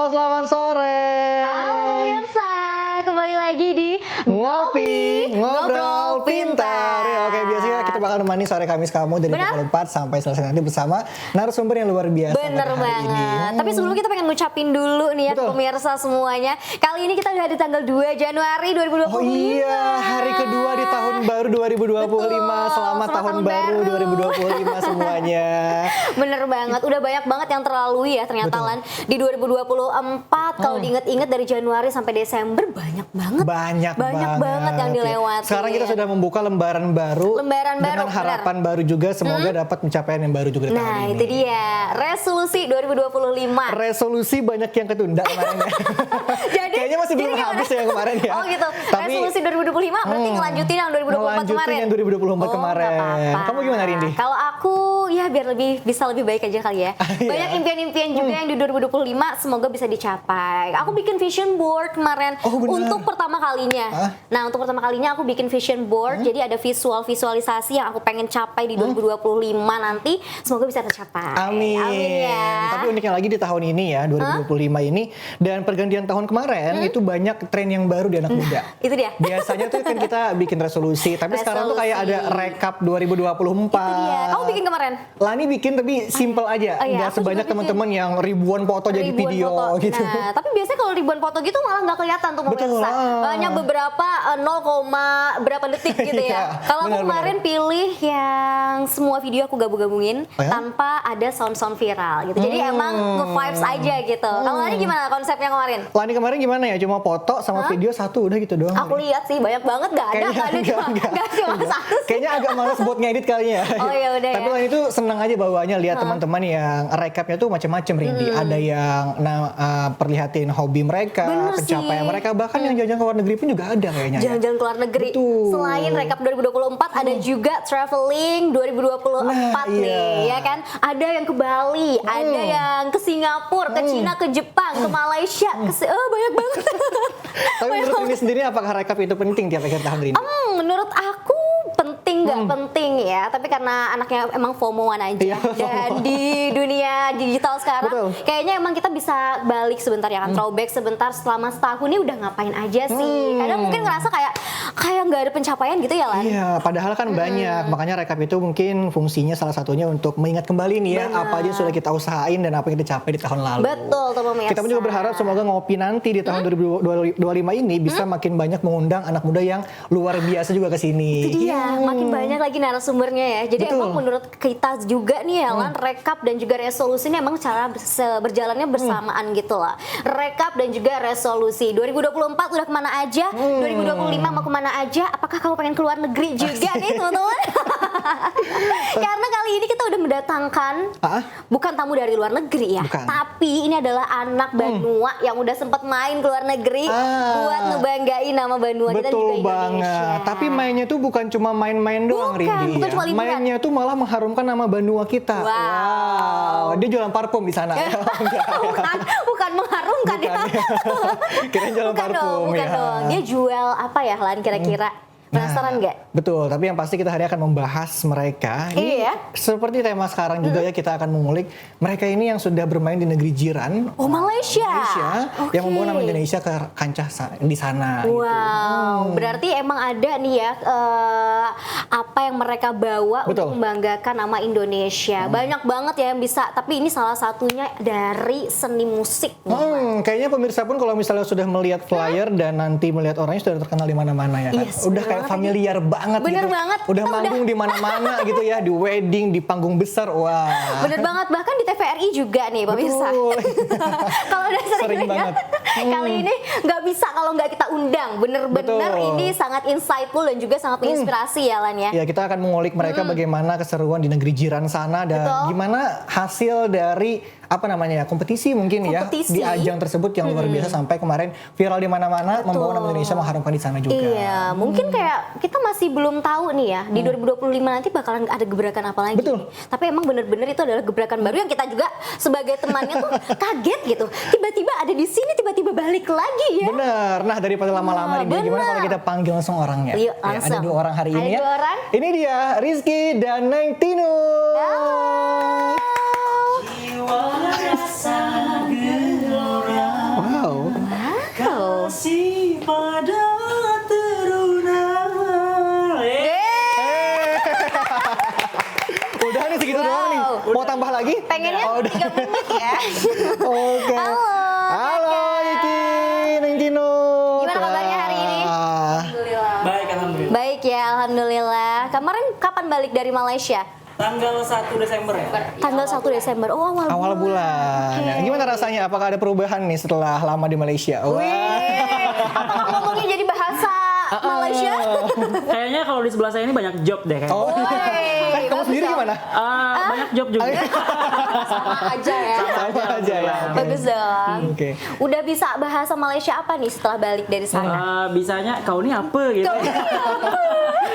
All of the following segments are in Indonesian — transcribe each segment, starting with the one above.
Halo, selamat sore. Halo pemirsa, kembali lagi di Ngopi, ngobrol Pintar. pintar. Ya, oke, biasanya kita bakal nemani sore Kamis kamu dari Benar. pukul 4 sampai selesai nanti bersama narasumber yang luar biasa. Bener pada hari ini. banget. Tapi sebelum kita pengen ngucapin dulu nih ya Betul. pemirsa semuanya. Kali ini kita udah di tanggal 2 Januari 2025. Oh iya, hari kedua di tahun baru 2025. Betul, Selamat tahun baru 2025 semuanya. Bener banget, udah banyak banget yang terlalui ya ternyata Betul. Lan. Di 2024 kalau diinget-inget dari Januari sampai Desember banyak banget. Banyak banget yang dilewati. Sekarang kita sudah membuka lembaran baru. Lembaran baru, dengan harapan baru juga. Semoga dapat pencapaian yang baru juga di tahun Nah ini. itu dia, resolusi 2025. Resolusi banyak yang ketunda kemarin ya. Kayaknya masih belum jadi gimana? habis ya kemarin ya. Oh gitu. Tapi Resolusi 2025 berarti ngelanjutin yang 2024 ngelanjutin kemarin. yang 2024 Oh, kemarin. nggak apa-apa. Kamu gimana Rindi? Kalau aku ya biar bisa lebih baik aja kali ya. Iya. Banyak impian-impian juga yang di 2025 semoga bisa dicapai. Aku bikin vision board kemarin Oh, benar. untuk pertama kalinya. Hah? Nah, untuk pertama kalinya aku bikin vision board. Jadi ada visualisasi yang aku pengen capai di 2025 nanti. Semoga bisa tercapai. Amin. Amin ya. Tapi uniknya lagi di tahun ini ya, 2025 ini dan pergantian tahun kemarin itu banyak tren yang baru di anak muda. Itu dia. Biasanya tuh kan kita bikin resolusi, tapi sekarang tuh kayak ada rekap 2024. Itu dia. Kamu bikin kemarin? Lani bikin tapi simple aja, Oh iya, nggak aku juga sebanyak bikin. teman-teman yang ribuan foto jadi Ribuan video foto. gitu. Nah, tapi biasanya kalau ribuan foto gitu malah nggak kelihatan tuh Betul, pemirsa. ah. Banyak beberapa 0, berapa detik gitu Iya, ya. Kalau aku benar, kemarin pilih yang semua video aku gabung-gabungin Oh ya? tanpa ada sound-sound viral gitu. Jadi emang nge-vibes aja gitu. Kalau Lani gimana konsepnya kemarin? Lani kemarin gimana ya? Cuma foto sama video satu udah gitu doang. Aku lihat sih banyak banget, gak ada Kayaknya nggak cuma satu sih. Kayaknya agak malas buat ngedit kalinya ya. Oh, ya udah Tapi ya. Lani itu senang aja bawaannya lihat teman-teman yang recapnya tuh macam-macam Rindi. Ada yang perlihatin hobi mereka, Bener pencapaian sih. mereka, bahkan yang jalan ke luar negeri pun juga ada kayaknya. Ya. Jalan-jalan ke luar negeri. Betul. Selain rekap 2024 ada juga traveling 2024 Nah, nih, iya. ya kan? Ada yang ke Bali, ada yang ke Singapura, ke Cina, ke Jepang, ke Malaysia, banyak banget. Tapi menurut Rindi sendiri apakah rekap itu penting tiap akhir tahun Rindi? Menurut aku penting nggak penting ya, tapi karena anaknya emang FOMO-an aja. Iya, Dan di dunia digital sekarang Betul. kayaknya emang kita bisa balik sebentar ya kan, throwback sebentar selama setahun ini udah ngapain aja sih. Kadang mungkin ngerasa kayak nggak ada pencapaian gitu ya Lan. Iya, padahal kan banyak. Makanya rekap itu mungkin fungsinya salah satunya untuk mengingat kembali nih ya apa aja yang sudah kita usahain dan apa yang kita capai di tahun lalu. Betul tuh pemirsa. Kita pun juga berharap semoga ngopi nanti di tahun 2025 ini bisa makin banyak mengundang anak muda yang luar biasa juga ke sini. Itu dia, makin banyak lagi narasumbernya ya. Jadi Betul. emang menurut kita juga nih ya Lan, rekap dan juga resolusi ini emang cara berjalannya bersamaan gitu lah. Rekap dan juga resolusi. 2024 udah kemana aja, 2025 mau kemana aja, apakah kamu pengen keluar negeri juga nih teman-teman? Karena kali ini kita udah mendatangkan bukan tamu dari luar negeri ya, Bukan. tapi ini adalah anak Banua yang udah sempat main ke luar negeri buat ngebanggain nama Banua kita dan juga Betul Indonesia. banget. Tapi mainnya tuh bukan cuma main-main doang, Bukan, Rindi. bukan Ya. cuma liburan. Mainnya tuh malah mengharumkan nama Banua kita. Wow. Dia jualan parfum di sana. Ya, enggak. bukan mengharumkan ya. Kirain jualan Bukan parfum dong, bukan ya. dong. Dia jual apa ya Lan kira-kira? Penasaran nggak? Betul, tapi yang pasti kita hari ini akan membahas mereka. Ini Iya. seperti tema sekarang juga ya, kita akan mengulik mereka ini yang sudah bermain di negeri jiran. Oh, Malaysia. Yang Oke. membawa nama Indonesia ke kancah di sana. gitu. Wow, berarti emang ada nih ya apa yang mereka bawa Betul. untuk membanggakan nama Indonesia. Banyak banget ya yang bisa, tapi ini salah satunya dari seni musik. Kayaknya pemirsa pun kalau misalnya sudah melihat flyer dan nanti melihat orangnya sudah terkenal di mana-mana ya kan. Yes, Udah bener kayak banget familiar banget Bener gitu. banget. Udah Kita manggung di mana-mana gitu ya, di wedding, di panggung besar. Wah. Bener banget, bahkan di TVRI juga nih pemirsa. Betul. Kalau udah sering Sering lihat, banget. kali ini nggak bisa kalau nggak kita undang. Bener-bener Betul. ini sangat insightful dan juga sangat menginspirasi ya Lan ya. Ya, kita akan mengulik mereka bagaimana keseruan di negeri jiran sana dan Betul. gimana hasil dari kompetisi mungkin Kompetisi. ya di ajang tersebut yang luar biasa sampai kemarin viral di mana-mana, membawa nama Indonesia mengharumkan di sana juga. Iya, mungkin kayak kita masih belum tahu nih ya di 2025 nanti bakalan ada gebrakan apa lagi. Betul. Tapi emang bener-bener itu adalah gebrakan baru yang kita juga sebagai temannya tuh kaget gitu. Tiba-tiba ada di sini, tiba-tiba balik lagi ya. Bener. Nah, daripada lama-lama Rindy, gimana bener. kalau kita panggil langsung orangnya? Yuk, Ya, ada langsung. 2 orang hari ini Ada ya. 2 orang. Ini dia Rizky dan Neng Tinu. Halo. Jiwa rasa gelora Mau tambah lagi? Pengennya Oh, udah. 3 menit ya. Oke. Halo. Halo Iki, Neng Tino. Gimana kabarnya hari ini? Baik, alhamdulillah. Baik ya, alhamdulillah. Kemarin kapan balik dari Malaysia? Tanggal 1 Desember ya? Tanggal 1 Desember. Oh, Awal bulan. Nah, gimana rasanya? Apakah ada perubahan nih setelah lama di Malaysia? Wah. Apakah ngomongnya jadi bahasa Malaysia? Kayaknya kalau di sebelah saya ini banyak job deh kayaknya. Oh, Woi, kamu sendiri gimana? Banyak job juga. sama aja ya. Sama aja ya. Oke. Bagus dong. Oke. Udah bisa bahasa Malaysia apa nih setelah balik dari sana? Bisanya kau ini apa gitu.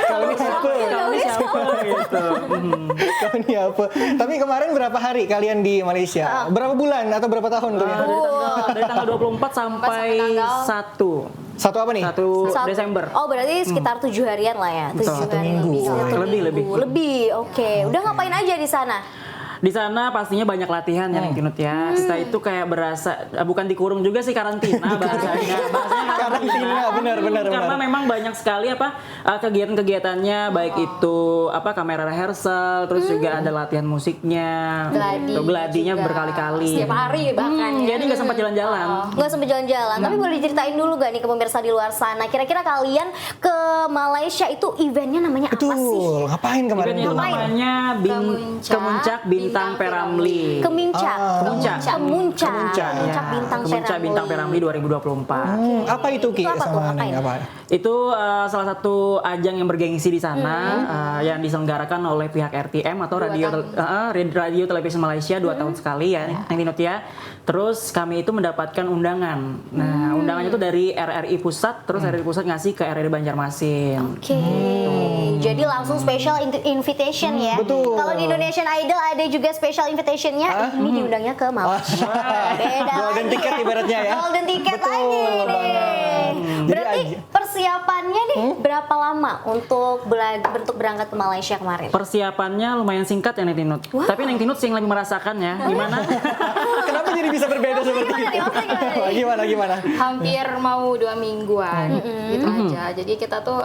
Kalau ini siapa? Kau ini siapa gitu. Kau ini apa? Tapi kemarin berapa hari kalian di Malaysia? Berapa bulan atau berapa tahun tuh? Dari tanggal 24 sampai tanggal 1 Satu apa nih? Desember. Oh, berarti sekitar 7 harian lah ya. 7 Satu hari minggu. lebih. Satu Lebih, minggu. lebih. Lebih, oke. Udah ngapain aja di sana? Di sana pastinya banyak latihan ya Neng Tinut ya. Kita itu kayak berasa bukan dikurung juga sih, karantina bahasanya. Karantina, benar. Karena memang banyak sekali kegiatan-kegiatannya, baik itu kamera rehearsal, terus juga ada latihan musiknya. Gladinya juga. berkali-kali. Setiap hari bahkan ya. Jadi nggak sempat jalan-jalan. Nggak sampai jalan-jalan, tapi boleh diceritain dulu gak nih ke pemirsa di luar sana, kira-kira kalian ke Malaysia itu eventnya namanya apa sih? Betul. Ngapain kemarin Event itu tuh? namanya Kemuncak Bintang Peramli. Kemuncak. Kemuncak. Kemuncak Bintang Peramli 2024. Apa itu Ki? Itu apa tuh? Sama Ngapain? Neng? Apa? Itu salah satu ajang yang bergengsi di sana yang diselenggarakan oleh pihak RTM atau Radio Televisi Malaysia 2 tahun sekali ya, Neng Tinut ya. Terus kami itu mendapatkan undangan. Nah, undangannya itu dari RRI Pusat, terus RRI Pusat ngasih ke RRI Banjarmasin. Oke, jadi langsung special invitation ya. Betul. Kalau di Indonesian Idol ada juga special invitationnya, ini diundangnya ke Malaysia. Beda Golden lagi. ticket ibaratnya ya. Golden ticket Betul lagi nih. banget. Berarti Jadi persiapannya nih berapa lama untuk berangkat ke Malaysia kemarin? Persiapannya lumayan singkat ya Neng Tinut. Wow. Tapi Neng Tinut yang lebih merasakannya gimana? Kenapa jadi bisa berbeda seperti itu? Gimana? Hampir mau 2 mingguan gitu aja. Jadi kita tuh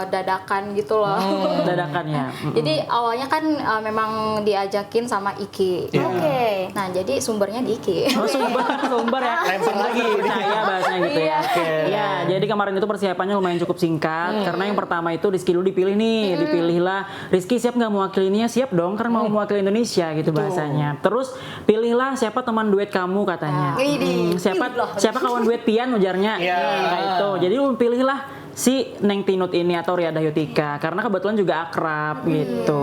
dadakan gitu loh. Dadakan ya. Jadi awalnya kan memang diajakin sama Iki. Iya. Oke. Nah, jadi sumbernya di Iki. Oh, sumber ya. Lempar lagi. Percaya bahasanya gitu ya. Oke. Ya, jadi kemarin itu persiapannya lumayan cukup singkat karena yang pertama itu Rizky dulu dipilih nih, dipilihlah Rizky siap nggak mewakilinya, siap dong karena mau mewakili Indonesia gitu bahasanya. Terus pilihlah siapa teman duet kamu katanya. Siapa kawan duet Pian ujarnya. Kayak itu. Jadi lu pilihlah si Neng Tinut ini atau Ria Dayutika karena kebetulan juga akrab gitu.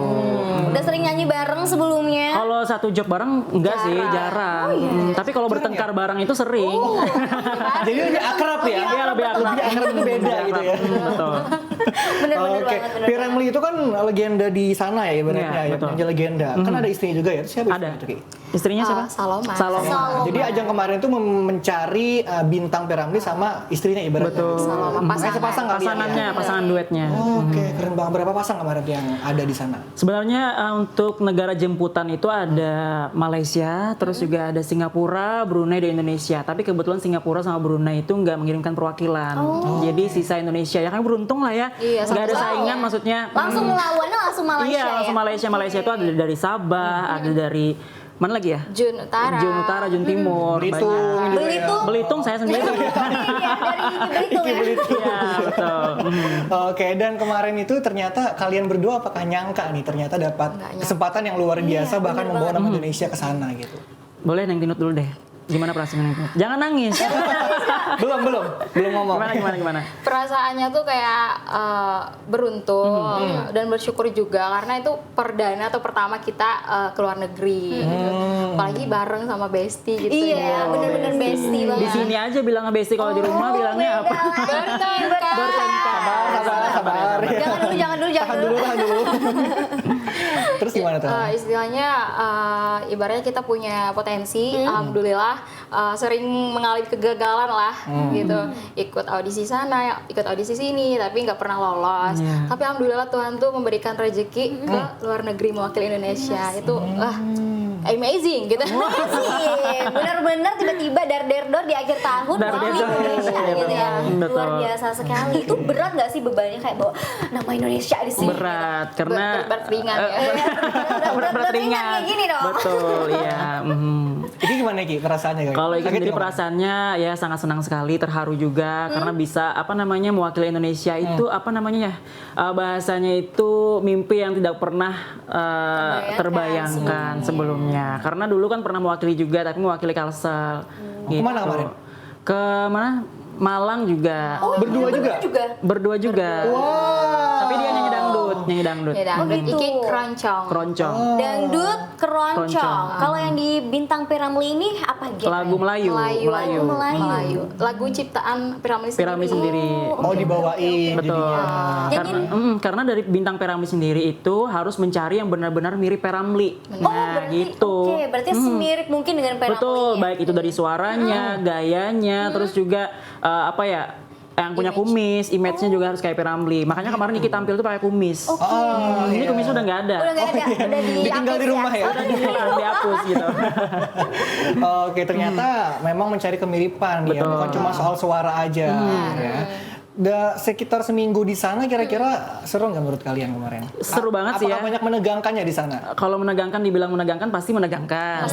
Udah sering nyanyi bareng sebelumnya? Kalau satu job bareng enggak sih, jarang. Tapi kalau bertengkar bareng itu sering. Jadi lebih akrab ya? Iya, lebih akrab. Lebih akrab itu beda gitu ya. Betul. Bener-bener Oke, banget. Piramli itu kan legenda di sana ya ibaratnya Iya, ya, betul. penyanyi legenda. Kan ada istrinya juga ya. Siapa Ada. istrinya itu Ki? Istrinya siapa? Saloma. Saloma. Jadi ajang kemarin itu mencari bintang Piramli sama istrinya ibaratnya. Betul. Saloma Makanya sepasang kali Pasangannya, ya. pasangan duetnya. Oke, keren banget. Berapa pasang kemarin yang ada di sana? Sebenarnya untuk negara jemputan itu ada Malaysia, terus juga ada Singapura, Brunei, dan Indonesia. Tapi kebetulan Singapura sama Brunei itu nggak mengirimkan perwakilan. Jadi sisa Indonesia. Ya kan beruntung lah ya. Iya, Nggak ada satu saingan ya. maksudnya. Langsung melawannya langsung Malaysia Iya, langsung ya? Malaysia. Malaysia itu ada dari Sabah, ada dari mana lagi ya? Jun Utara. Jun Utara, Jun Timur, Belitung banyak. juga ya. Belitung. Belitung saya sendiri. Iya, dari Belitung ya. Iya, betul. Oke, dan kemarin itu ternyata kalian berdua apakah nyangka nih ternyata dapat kesempatan yang luar biasa bahkan membawa nama Indonesia ke sana gitu. Boleh Neng Tinut dulu deh. Gimana perasaan Neng Tinut? Jangan nangis. belum ngomong. Gimana? Perasaannya tuh kayak beruntung dan bersyukur juga karena itu perdana atau pertama kita ke luar negeri gitu. Apalagi bareng sama Besti gitu. Iya, bener-bener bestie banget. Di sini aja bilangnya besti, kalau di rumah bilangnya apa? Sabar. Jangan dulu. Tahan dulu. Terus gimana tuh? Istilahnya ibaratnya kita punya potensi, alhamdulillah sering mengalami kegagalan lah gitu. Ikut audisi sana, ikut audisi sini, tapi nggak pernah lolos. Iya. Tapi alhamdulillah Tuhan tuh memberikan rezeki ke luar negeri mewakili Indonesia. Itu amazing gitu. Amazing. Benar-benar tiba-tiba dar di akhir tahun Dar mewakili der. Indonesia gitu ya. Betul. Luar biasa sekali. Itu berat nggak sih bebannya kayak bawa nama Indonesia di sini? Berat karena Berat-berat ringan ya. Berat-berat ringan kayak gini dong. Betul, iya. Iki gimana Ki perasaannya? Ki? Kalau Iki Sakit sendiri nggak? perasaannya ya sangat senang sekali, terharu juga karena bisa mewakili Indonesia itu bahasanya itu mimpi yang tidak pernah terbayangkan sebelumnya. Karena dulu kan pernah mewakili juga, tapi mewakili Kalsel. Gitu. Kemana kemarin? Ke mana? Malang juga. Berdua juga? Berdua juga. Tapi dia nyanyi dangdut. Ya dangdut gitu. iki keroncong. Keroncong. Dangdut keroncong. Keroncong. Kalau yang di Bintang Piramli ini apa gitu? Lagu Melayu. Melayu. Lagu ciptaan Piramli Piramli sendiri. Oh dibawain Betul. jadinya. Karena dari Bintang Piramli sendiri itu harus mencari yang benar-benar mirip Piramli. Oh, berarti oke, berarti semirip mungkin dengan Piramli. Betul, ya? baik itu dari suaranya, gayanya, terus juga yang punya kumis, image-nya juga harus kayak Piramli. Makanya kemarin Niki tampil tuh pakai kumis. Ini kumisnya udah nggak ada. Udah nggak ada, udah Ditinggal di rumah ya? Udah dihapus gitu. Oke, ternyata memang mencari kemiripan ya, Betul. bukan cuma soal suara aja ya. Sekitar seminggu di sana kira-kira seru nggak menurut kalian kemarin? Seru banget sih ya. Apakah banyak menegangkannya di sana? Kalau menegangkan, dibilang menegangkan pasti menegangkan. Pas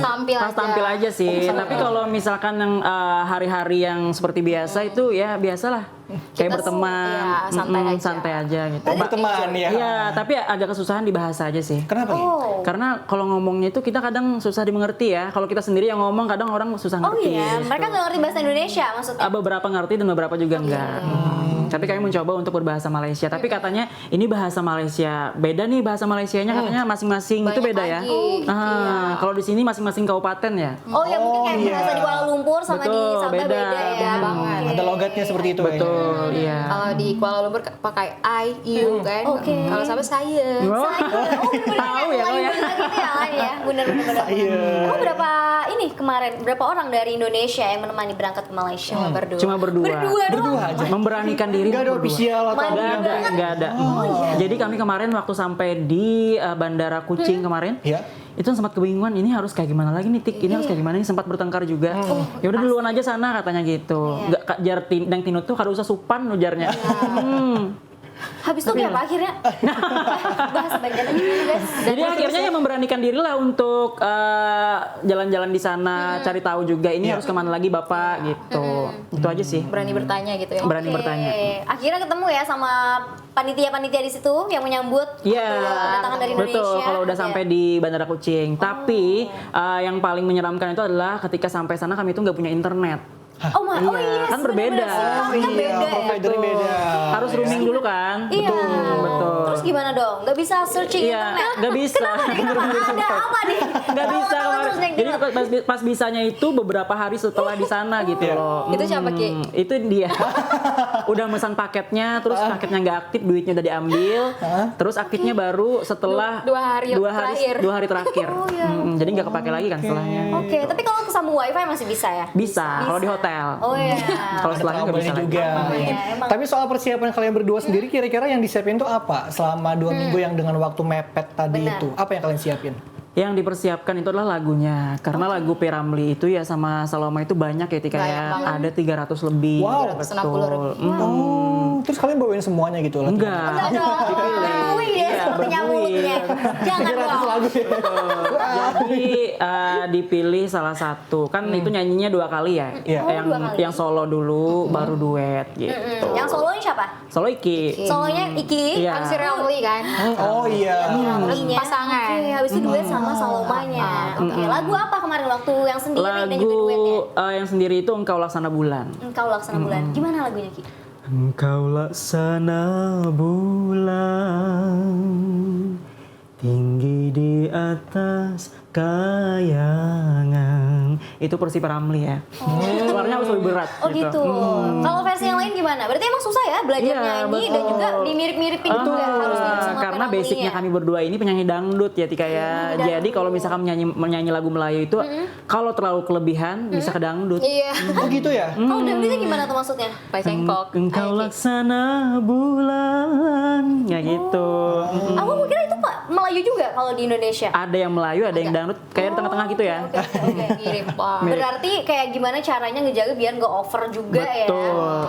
tampil aja sih. Tapi kalau misalkan yang hari-hari yang seperti biasa itu ya biasalah. Kayak berteman, ya, santai aja aja. gitu. Berteman ya. Iya, tapi agak kesusahan di bahasa aja sih. Kenapa nih? Karena kalau ngomongnya itu kita kadang susah dimengerti ya. Kalau kita sendiri yang ngomong kadang orang susah Oh ngerti. iya, mereka nggak ngerti bahasa Indonesia maksudnya. Beberapa ngerti dan beberapa juga enggak. Tapi kami mencoba untuk berbahasa Malaysia. Tapi katanya ini bahasa Malaysia. Beda nih bahasa Malaysianya, katanya masing-masing itu Banyak beda ya. lagi. Kalau di sini masing-masing kabupaten ya. Oh ya mungkin kayak iya. bahasa di Kuala Lumpur sama di Betul, Sabah beda. beda ya. Beda banget. Oke. Ada logatnya seperti itu kayaknya. Betul, iya. Kalau di Kuala Lumpur pakai I, you kan. Oke. Kalau Sabah saya. Oh, bener-bener tahu ya lo ya. gitu ya Lan ya. Bener-bener. Saya. Oh berapa ini kemarin berapa orang dari Indonesia yang menemani berangkat ke Malaysia? Berdua. Cuma berdua. Berdua aja. Memberanikan diri Nggak ada untuk berdua. official atau Mantap. Nggak ada. Jadi kami kemarin waktu sampai di Bandara Kuching kemarin, Ya. itu sempat kebingungan ini harus kayak gimana lagi nih Tik, ini harus kayak gimana nih, sempat bertengkar juga. Ya udah duluan aja sana katanya gitu. Nggak Kak jar dang tinut tuh kada usah supan ujarnya. Habis itu kayak apa akhirnya? Bahas bagian lagi guys. Jadi akhirnya yang memberanikan diri lah untuk jalan-jalan di sana, cari tahu juga ini harus kemana lagi Bapak gitu. Itu aja sih. Berani bertanya gitu ya. Berani bertanya. Akhirnya ketemu ya sama panitia-panitia di situ yang menyambut Iya, kedatangan dari Indonesia. betul. Kalau udah Ya. sampai di Bandara Kuching. Tapi yang paling menyeramkan itu adalah ketika sampai sana kami itu nggak punya internet. Oh iya, kan berbeda. Kan Iya, beda ya. providernya beda. Harus roaming dulu kan? Iya. Betul. Terus gimana dong? Gak bisa searching Iya, internet? nggak bisa. Ada apa nih? Nggak bisa Tahu kemarin. terus yang Jadi gimana? pas bisanya itu beberapa hari setelah di sana gitu loh. Itu siapa Ki? Itu dia. Udah mesan paketnya, terus paketnya nggak aktif, duitnya udah diambil, terus aktifnya baru setelah Dua hari terakhir. Oh, iya. Jadi nggak kepake lagi kan setelahnya. Oke, tapi kalau kesambung wifi masih bisa ya? Bisa, kalau di hotel. Oh iya. Kalau setelahnya nggak bisa lagi. juga. ya, emang. Tapi soal persiapan kalian berdua sendiri kira-kira yang disiapin tuh apa selama 2 minggu yang dengan waktu mepet tadi Benar. itu? Apa yang kalian siapin? Yang dipersiapkan itu adalah lagunya. Karena lagu Piramli itu ya sama Saloma itu banyak ya, Tika ya. Ada 300 lebih. Wow. 360 lebih. Oh, terus kalian bawain semuanya gitu lah? Enggak Enggak. dong. Berbuih ya sepertinya mulutnya. Jangan dong. lagu ya? Jadi dipilih salah satu. Kan itu nyanyinya 2 kali ya. Iya. Oh, 2 kali. Yang solo dulu baru duet gitu. Yang solonya siapa? Solo Iki. Solonya Iki. Iya. Kan si Ramli kan. Oh iya. Terus Iya. pasangan. Oke, habis itu duet sama Salomanya. Oke, lagu apa kemarin waktu yang sendiri dan juga duetnya? Lagu yang sendiri itu Engkau Laksana Bulan. Engkau Laksana Bulan. Gimana lagunya Ki? Engkau laksana bulan, tinggi di atas kayangan. Itu Persib Ramli ya. Suaranya harus lebih berat. Oh gitu. Kalau versi yang lain gimana? Berarti emang susah ya belajar Iya, nyanyi dan betul. juga dimirip-miripin juga harus mirip sama karena Piramlinya. basicnya kami berdua ini penyanyi dangdut ya Tika ya. Jadi kalau misalkan menyanyi lagu Melayu itu kalau terlalu kelebihan bisa ke dangdut. Iya. Oh gitu ya? Kalau dangdutnya gimana tuh maksudnya? Pak Cengkok. Engkau Ayo, Ki. laksana bulan, ya gitu. Aku kira itu Pak Melayu Melayu juga kalau di Indonesia? Ada yang Melayu, ada yang dangdut, kayak di tengah-tengah gitu ya. Oke, oke. Mirip lah. Berarti kayak gimana caranya ngejaga biar nggak over juga ya? Betul.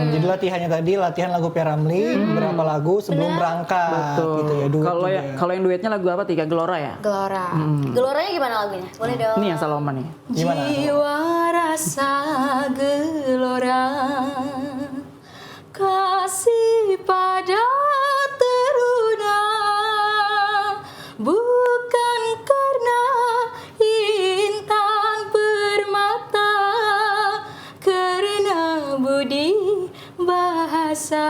Jadi latihannya tadi latihan lagu P.Ramlee beberapa lagu sebelum berangkat Betul. gitu ya, duet Kalau juga. kalau yang duetnya lagu apa Tika? Gelora ya? Gelora. Geloranya gimana lagunya? Boleh dong. Ini yang Saloma nih. Gimana? Jiwa rasa gelora, kasih pada teruna, bukan karena intan permata, karena budi bahasa.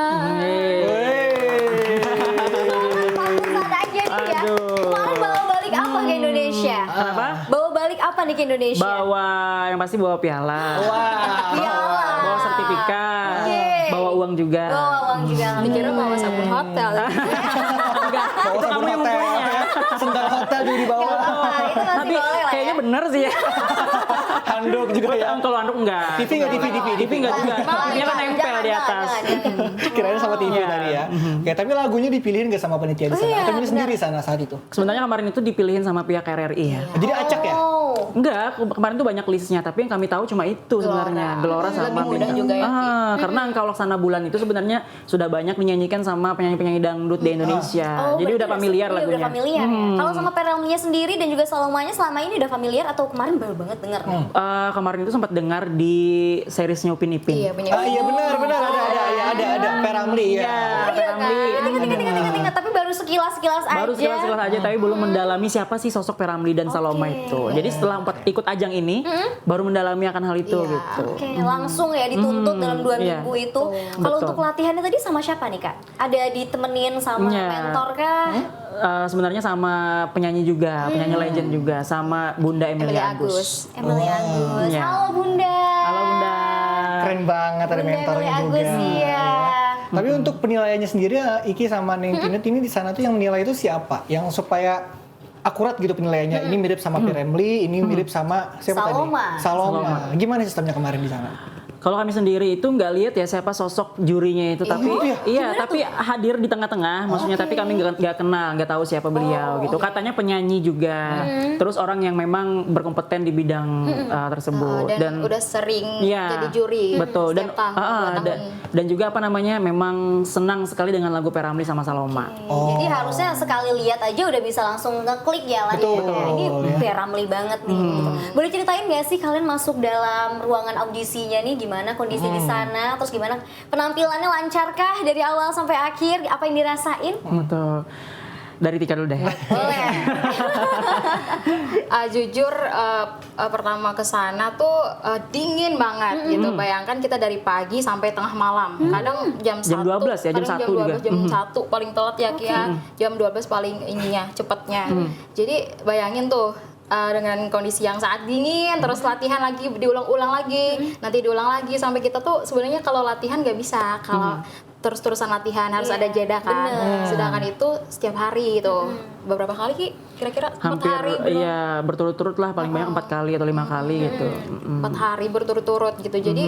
Pantesan aja nih ya. Aduh. Kemarin bawa balik apa ke Indonesia? Kenapa? Bawa balik apa nih ke Indonesia? Bawa yang pasti bawa piala. Piala. Bawa sertifikat. Oke. Bawa uang juga. Bawa uang juga. Dikira bawa sabun hotel. Enggak, Bawa itu sabun kamu yang hotel, punya. sendal hotel juga dibawa. Wah, itu masih Tapi boleh lah kayaknya ya. bener sih ya. Handuk juga ya. Kalau anduk enggak. TV nggak TV TV enggak juga. TV-nya kan nempel di atas. Kirain sama TV Iya. tadi ya. Oke, tapi lagunya dipilihin gak sama panitia di sana? iya, Atau milih benar. sendiri sana saat itu? Sebenarnya kemarin itu dipilihin sama pihak RRI ya. Jadi acak ya? Oh. Enggak, kemarin tuh banyak listnya, tapi yang kami tahu cuma itu sebenarnya. Gelora sama Lebih mudah bintang. juga ya, Karena Engkau Laksana Bulan itu sebenarnya sudah banyak dinyanyikan sama penyanyi-penyanyi dangdut di Indonesia. Oh, Jadi berarti udah familiar iya, lagunya. Udah familiar ya. Kalau sama P.Ramlee sendiri dan juga Salomanya selama ini udah familiar atau kemarin baru banget denger? Kemarin itu sempat dengar di seriesnya Upin Ipin. Iya punya. Ah iya benar ada P.Ramlee ya. Iya, P.Ramlee. Ingat, tapi baru sekilas aja. Baru sekilas aja, tapi belum mendalami siapa sih sosok P.Ramlee dan Saloma itu. Jadi setelah ikut ajang ini, baru mendalami akan hal itu Iya. gitu. Oke, langsung ya dituntut dalam 2 iya. minggu itu. Kalau Betul. untuk latihannya tadi sama siapa nih Kak? Ada ditemenin sama Iya. mentor kah? Sebenarnya sama penyanyi juga, penyanyi legend juga, sama Bunda Emilia Agus. Emily Agus. Iya. Halo Bunda. Halo Bunda. Keren banget ada Bunda mentornya Emily juga. Agus iya. Tapi untuk penilaiannya sendiri Iki sama Neng Tinut ini di sana tuh yang menilai itu siapa? Yang supaya akurat gitu penilaiannya. Ini mirip sama P.Ramlee, ini mirip sama siapa Saloma. tadi? Saloma. Gimana sistemnya kemarin di sana? Kalau kami sendiri itu nggak lihat ya siapa sosok jurinya itu, tapi iya, tapi hadir di tengah-tengah, maksudnya tapi kami nggak kenal, nggak tahu siapa beliau gitu. Katanya penyanyi juga, terus orang yang memang berkompeten di bidang tersebut Dan udah sering Iya, jadi juri. betul. Dan setiap tahun, 2 tahun. dan juga apa namanya memang senang sekali dengan lagu P.Ramlee sama Saloma. Jadi harusnya sekali lihat aja udah bisa langsung ngeklik ya lah Betul, ya. Ini P.Ramlee banget nih. Gitu. Boleh ceritain gak sih kalian masuk dalam ruangan audisinya nih gimana kondisi di sana, terus gimana penampilannya lancarkah dari awal sampai akhir? Apa yang dirasain? Betul. Dari Tika dulu deh. Boleh. Jujur pertama ke sana tuh dingin banget gitu. Bayangkan kita dari pagi sampai tengah malam. Kadang jam 1, 12 ya, jam 1 juga. jam 1 paling telat ya Kia. Jam 12 paling ininya cepetnya. Jadi bayangin tuh dengan kondisi yang sangat dingin, terus latihan lagi diulang-ulang lagi, nanti diulang lagi sampai kita tuh sebenarnya kalau latihan nggak bisa kalau terus-terusan latihan harus ada jeda kan. Sedangkan itu setiap hari gitu. Beberapa kali Ki? Kira-kira 4 Hampir hari belum? iya berturut-turut lah, paling banyak 4 kali atau 5 kali gitu. 4 hari berturut-turut gitu. Jadi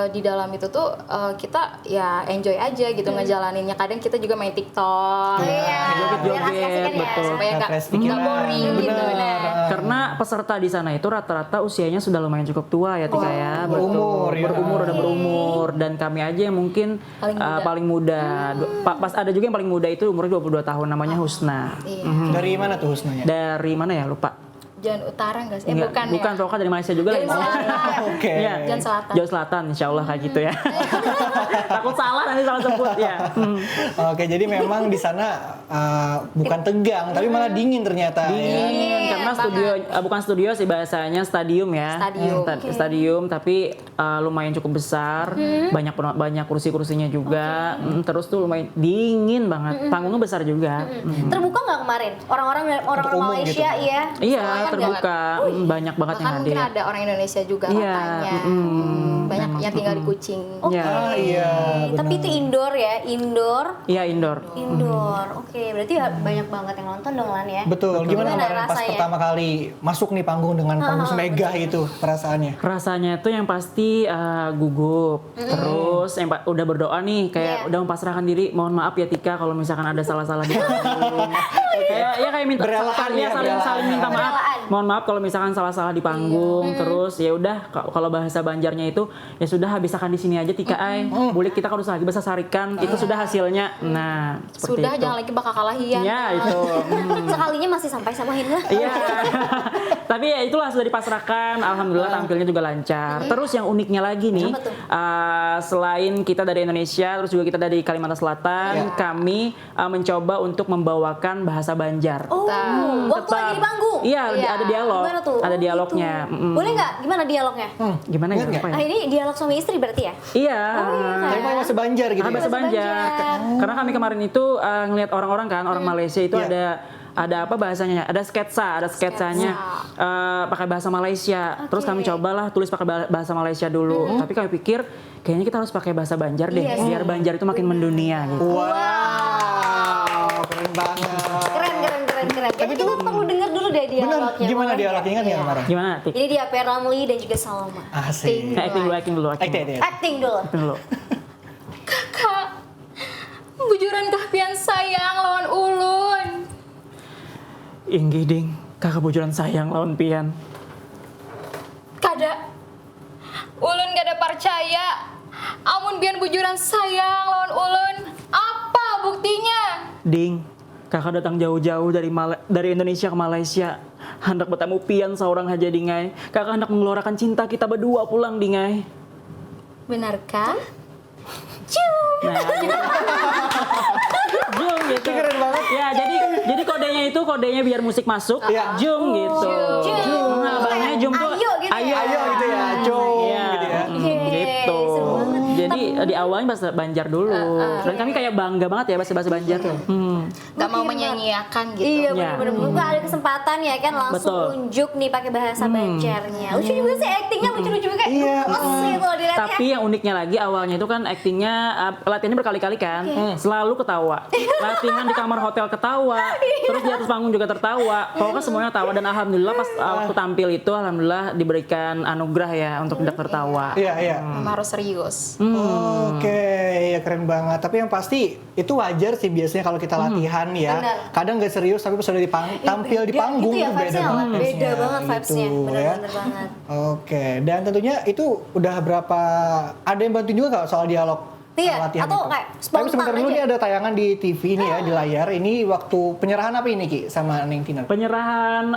di dalam itu tuh kita ya enjoy aja gitu ngejalaninnya. Kadang kita juga main TikTok. Iya, Joget-joget, biar asik-asikan ya. betul. Supaya nggak Refresh pikiran. boring gitu. Bener. Nah, Karena peserta di sana itu rata-rata usianya sudah lumayan cukup tua ya Tika ya. berumur ya. Udah berumur, dan kami aja yang mungkin paling muda. Pas ada juga yang paling muda itu umurnya 22 tahun, namanya Husna. iya. Dari mana tuh Husnanya? Dari mana ya, lupa. Jalan Utara enggak sih? Enggak, Bukan bukan, ya? pokoknya dari Malaysia juga Dari lah. Selatan. Oke. Iya, Jalan Selatan. Jawa Selatan, insya Allah kayak gitu ya. Takut salah nanti salah sebut ya. Oke, jadi memang di sana bukan tegang, tapi malah dingin ternyata ya. Dingin, karena studio bukan studio sih bahasanya, stadium ya. Stadium. Stadium, tapi lumayan cukup besar, banyak kursi-kursinya juga. Terus tuh lumayan dingin banget. Panggungnya besar juga. Terbuka nggak kemarin? Orang-orang umum Malaysia gitu. iya. Iya, Banyak terbuka. Banyak banget yang Bahkan hadir. mungkin ada orang Indonesia juga Iya, katanya. Banyak yang tinggal di Kucing. Iya. Ah iya, Tapi itu indoor ya, indoor. Iya, indoor. Indoor, oke. Berarti banyak banget yang nonton dong Lan ya. Betul. Gimana Gimana kemarin pas rasanya? pertama kali masuk nih panggung dengan panggung semegah itu perasaannya? Rasanya itu yang pasti gugup. Terus yang udah berdoa nih, kayak Iya. udah mempasrahkan diri. Mohon maaf ya Tika kalau misalkan ada salah-salah di panggung. kayak minta Berelahan ya, ya, saling berelahan. minta maaf. Berelaan. Mohon maaf kalau misalkan salah-salah di panggung, terus ya udah kalau bahasa Banjarnya itu ya sudah habiskan di sini aja tika ai. Bulik kita harus lagi bahasa sarikan, itu sudah hasilnya. Nah, seperti Sudah itu. jangan lagi bakal kalah hian. Ya, itu. Sekalinya masih sampai sama Hinda. Iya. Tapi ya itulah sudah dipasrahkan. Alhamdulillah tampilnya juga lancar. Terus yang uniknya lagi nih, Apa tuh? selain kita dari Indonesia, terus juga kita dari Kalimantan Selatan, kami mencoba untuk membawakan bahasa Banjar. Oh, waktu Tetap- lagi di panggung. Iya, Iya. ada dialog. Gimana tuh? Ada Oh, dialognya. gitu. Boleh nggak? Gimana dialognya? Gimana ya? Ingat Apa ya? Ah, ini dialog suami istri berarti ya? Iya. Tapi pakai bahasa Banjar gitu Ah, ya. bahasa Banjar. Karena kami kemarin itu ngelihat orang-orang kan, orang Malaysia itu Iya. ada apa bahasanya? Ada sketsanya pakai bahasa Malaysia. Terus kami cobalah tulis pakai bahasa Malaysia dulu. Tapi kami pikir kayaknya kita harus pakai bahasa Banjar deh, Iya sih. biar Banjar itu makin mendunia gitu. Wow, keren banget. Keren. Tapi kita perlu dengar dulu deh Bener, dialognya. gimana boleh dialognya? nggak? Ingat nggak Iya. kemarin? Gimana, Tik? Ini dia P. Ramli dan juga Salma. Asik. Acting dulu. Acting dulu. Acting dulu. Kakak, bujuran kahpian sayang lawan ulun. Inggi ding, kakak bujuran sayang lawan pian. Kada, ulun gak ada percaya. Amun pian bujuran sayang lawan ulun, apa buktinya? Ding, kakak datang jauh-jauh dari Indonesia ke Malaysia. Hendak bertemu pian seorang aja dingai. Kakak hendak mengeluarkan cinta kita berdua pulang dingai. Benarkah? Nah, gitu. Jum gitu. Keren banget. Ya, jadi kodenya biar musik masuk. Iya. Jum gitu. Jum. Nah, bahasanya jum tuh Ayo gitu ya. Ayo gitu ya, Jom Iya. gitu ya. Gitu. seru banget. Jadi di awalnya bahasa Banjar dulu. Dan kami kayak bangga banget ya bahasa Banjar. Gak mau menyanyiakan gitu. Iya Ya. bener-bener. Bukan ada kesempatan ya kan langsung Betul. unjuk nih pakai bahasa Banjarnya. Lucu juga sih actingnya, lucu-lucu juga. Iya. Asli kalau dilihat ya. Tapi yang uniknya lagi awalnya itu kan aktingnya latihannya berkali-kali kan, selalu ketawa. Latihan di kamar hotel ketawa, terus di atas panggung juga tertawa. Pokoknya semuanya tawa dan alhamdulillah pas waktu tampil itu alhamdulillah diberikan anugerah ya untuk tidak tertawa. Iya. Memang harus serius. Oke, ya keren banget. Tapi yang pasti itu wajar sih biasanya kalau kita latihan ya. Benar. Kadang nggak serius tapi pas udah tampil di Beda panggung gitu ya tuh beda vibes-nya. banget. Beda vibes-nya, banget vibes-nya. gitu, ya. Bener-bener banget. Oke, dan tentunya itu udah berapa, ada yang bantuin juga nggak soal dialog? Iya, latihan atau itu? kayak Tapi spontan sebentar dulu aja. nih ada tayangan di TV ini ya, di layar. Ini waktu penyerahan apa ini Ki sama Neng Tina? Penyerahan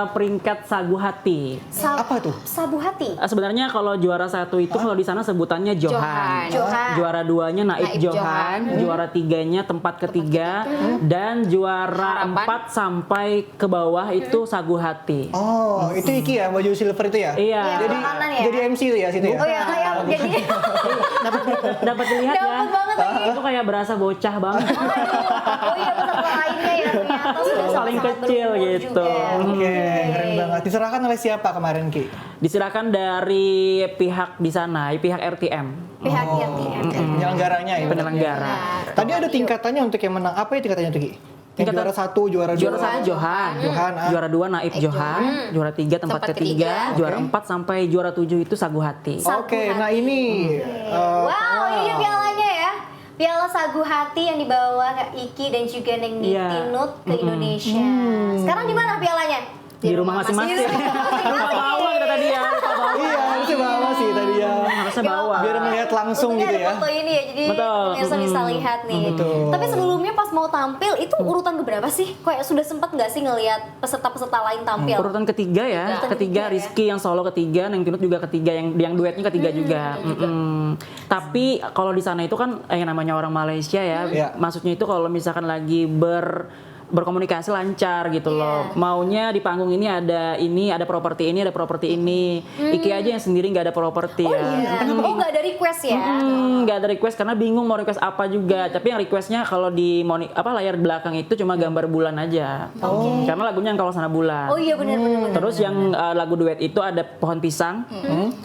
peringkat Sagu Hati. Apa tuh? Sabu hati. Sebenarnya kalau juara 1 itu kalau di sana sebutannya Johan. Johan. Juara 2-nya Naib Naib Johan, juara 3-nya tempat ketiga, dan juara Harapan. 4 sampai ke bawah itu Sagu Hati. Oh, itu Iki ya, baju silver itu ya? Iya. Jadi makanan ya? jadi MC itu ya situ ya? Oh ya kayak jadi Dapat dilihat ya. dapat banget lagi. Itu kayak berasa bocah banget. Oh iya peserta lainnya ya ternyata sudah Saling sangat kecil berumur gitu. juga. Oke, keren banget. Diserahkan oleh siapa kemarin Ki? Diserahkan dari pihak di sana, pihak RTM. Pihak RTM. Oke, penyelenggaranya ya. Penyelenggara. Tadi ada tingkatannya untuk yang menang. Apa ya tingkatannya tuh Ki? Yang Tingkatan- juara 1, juara 2. Juara 1 Johan, Johan, juara 2 Naib Johan, juara 3 tempat Tempat ketiga, ketiga. juara 4 sampai juara 7 itu Sagu Hati. Oke, nah ini Wow, ini dia pialanya ya. Piala Sagu Hati yang dibawa Kak Iki dan juga Neng Niti Iya. Nut ke Indonesia. Sekarang di mana pialanya? Di rumah masing-masing. Lupa bawa kita tadi ya. Lupa bawa. iya, harusnya bawa sih tadi ya. Harusnya bawa. Biar melihat langsung Untungnya gitu ada ya. foto ini ya, jadi Betul. pemirsa bisa lihat nih. Betul. Tapi sebelumnya pas mau tampil itu urutan keberapa sih? Kayak sudah sempat nggak sih ngelihat peserta-peserta lain tampil? Urutan ketiga ya, Urutan ketiga ketiga ya. Rizky yang solo ketiga, Neng Tinut juga ketiga, yang duetnya ketiga juga. Tapi kalau di sana itu kan yang namanya orang Malaysia ya, Iya. maksudnya itu kalau misalkan lagi berkomunikasi lancar gitu loh. Maunya di panggung ini ada properti ini, ada properti ini. Iki aja yang sendiri nggak ada properti ya. Oh nggak ada request ya? Nggak ada request karena bingung mau request apa juga. Tapi yang requestnya kalau di layar belakang itu cuma gambar bulan aja. Karena lagunya yang kalau sana bulan. Oh iya benar-benar. Terus yang lagu duet itu ada pohon pisang,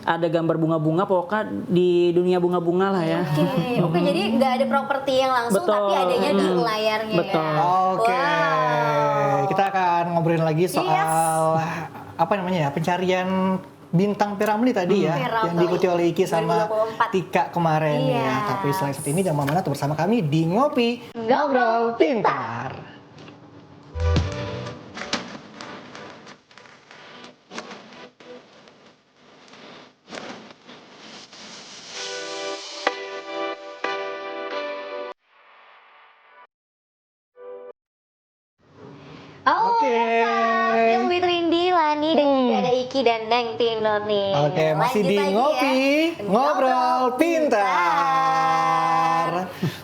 ada gambar bunga-bunga, pokoknya di dunia bunga-bunga lah ya. Oke, jadi nggak ada properti yang langsung, Betul. tapi adanya di layarnya Betul. ya. Oke. Wow. Kita akan ngobrolin lagi soal apa namanya ya? Pencarian bintang Piramli tadi ya, Piramli. yang diikuti oleh Iki sama 2024. Tika kemarin Iya. ya. Tapi selain saat ini jangan mana tuh bersama kami di Ngopi Ngobrol Pintar. Oh, Oke. yang with Rindy, Lani, dan juga ada Iki dan Neng Tino nih. Oke, masih Lanjut di lagi Ngopi, ya. Ngobrol Pintar.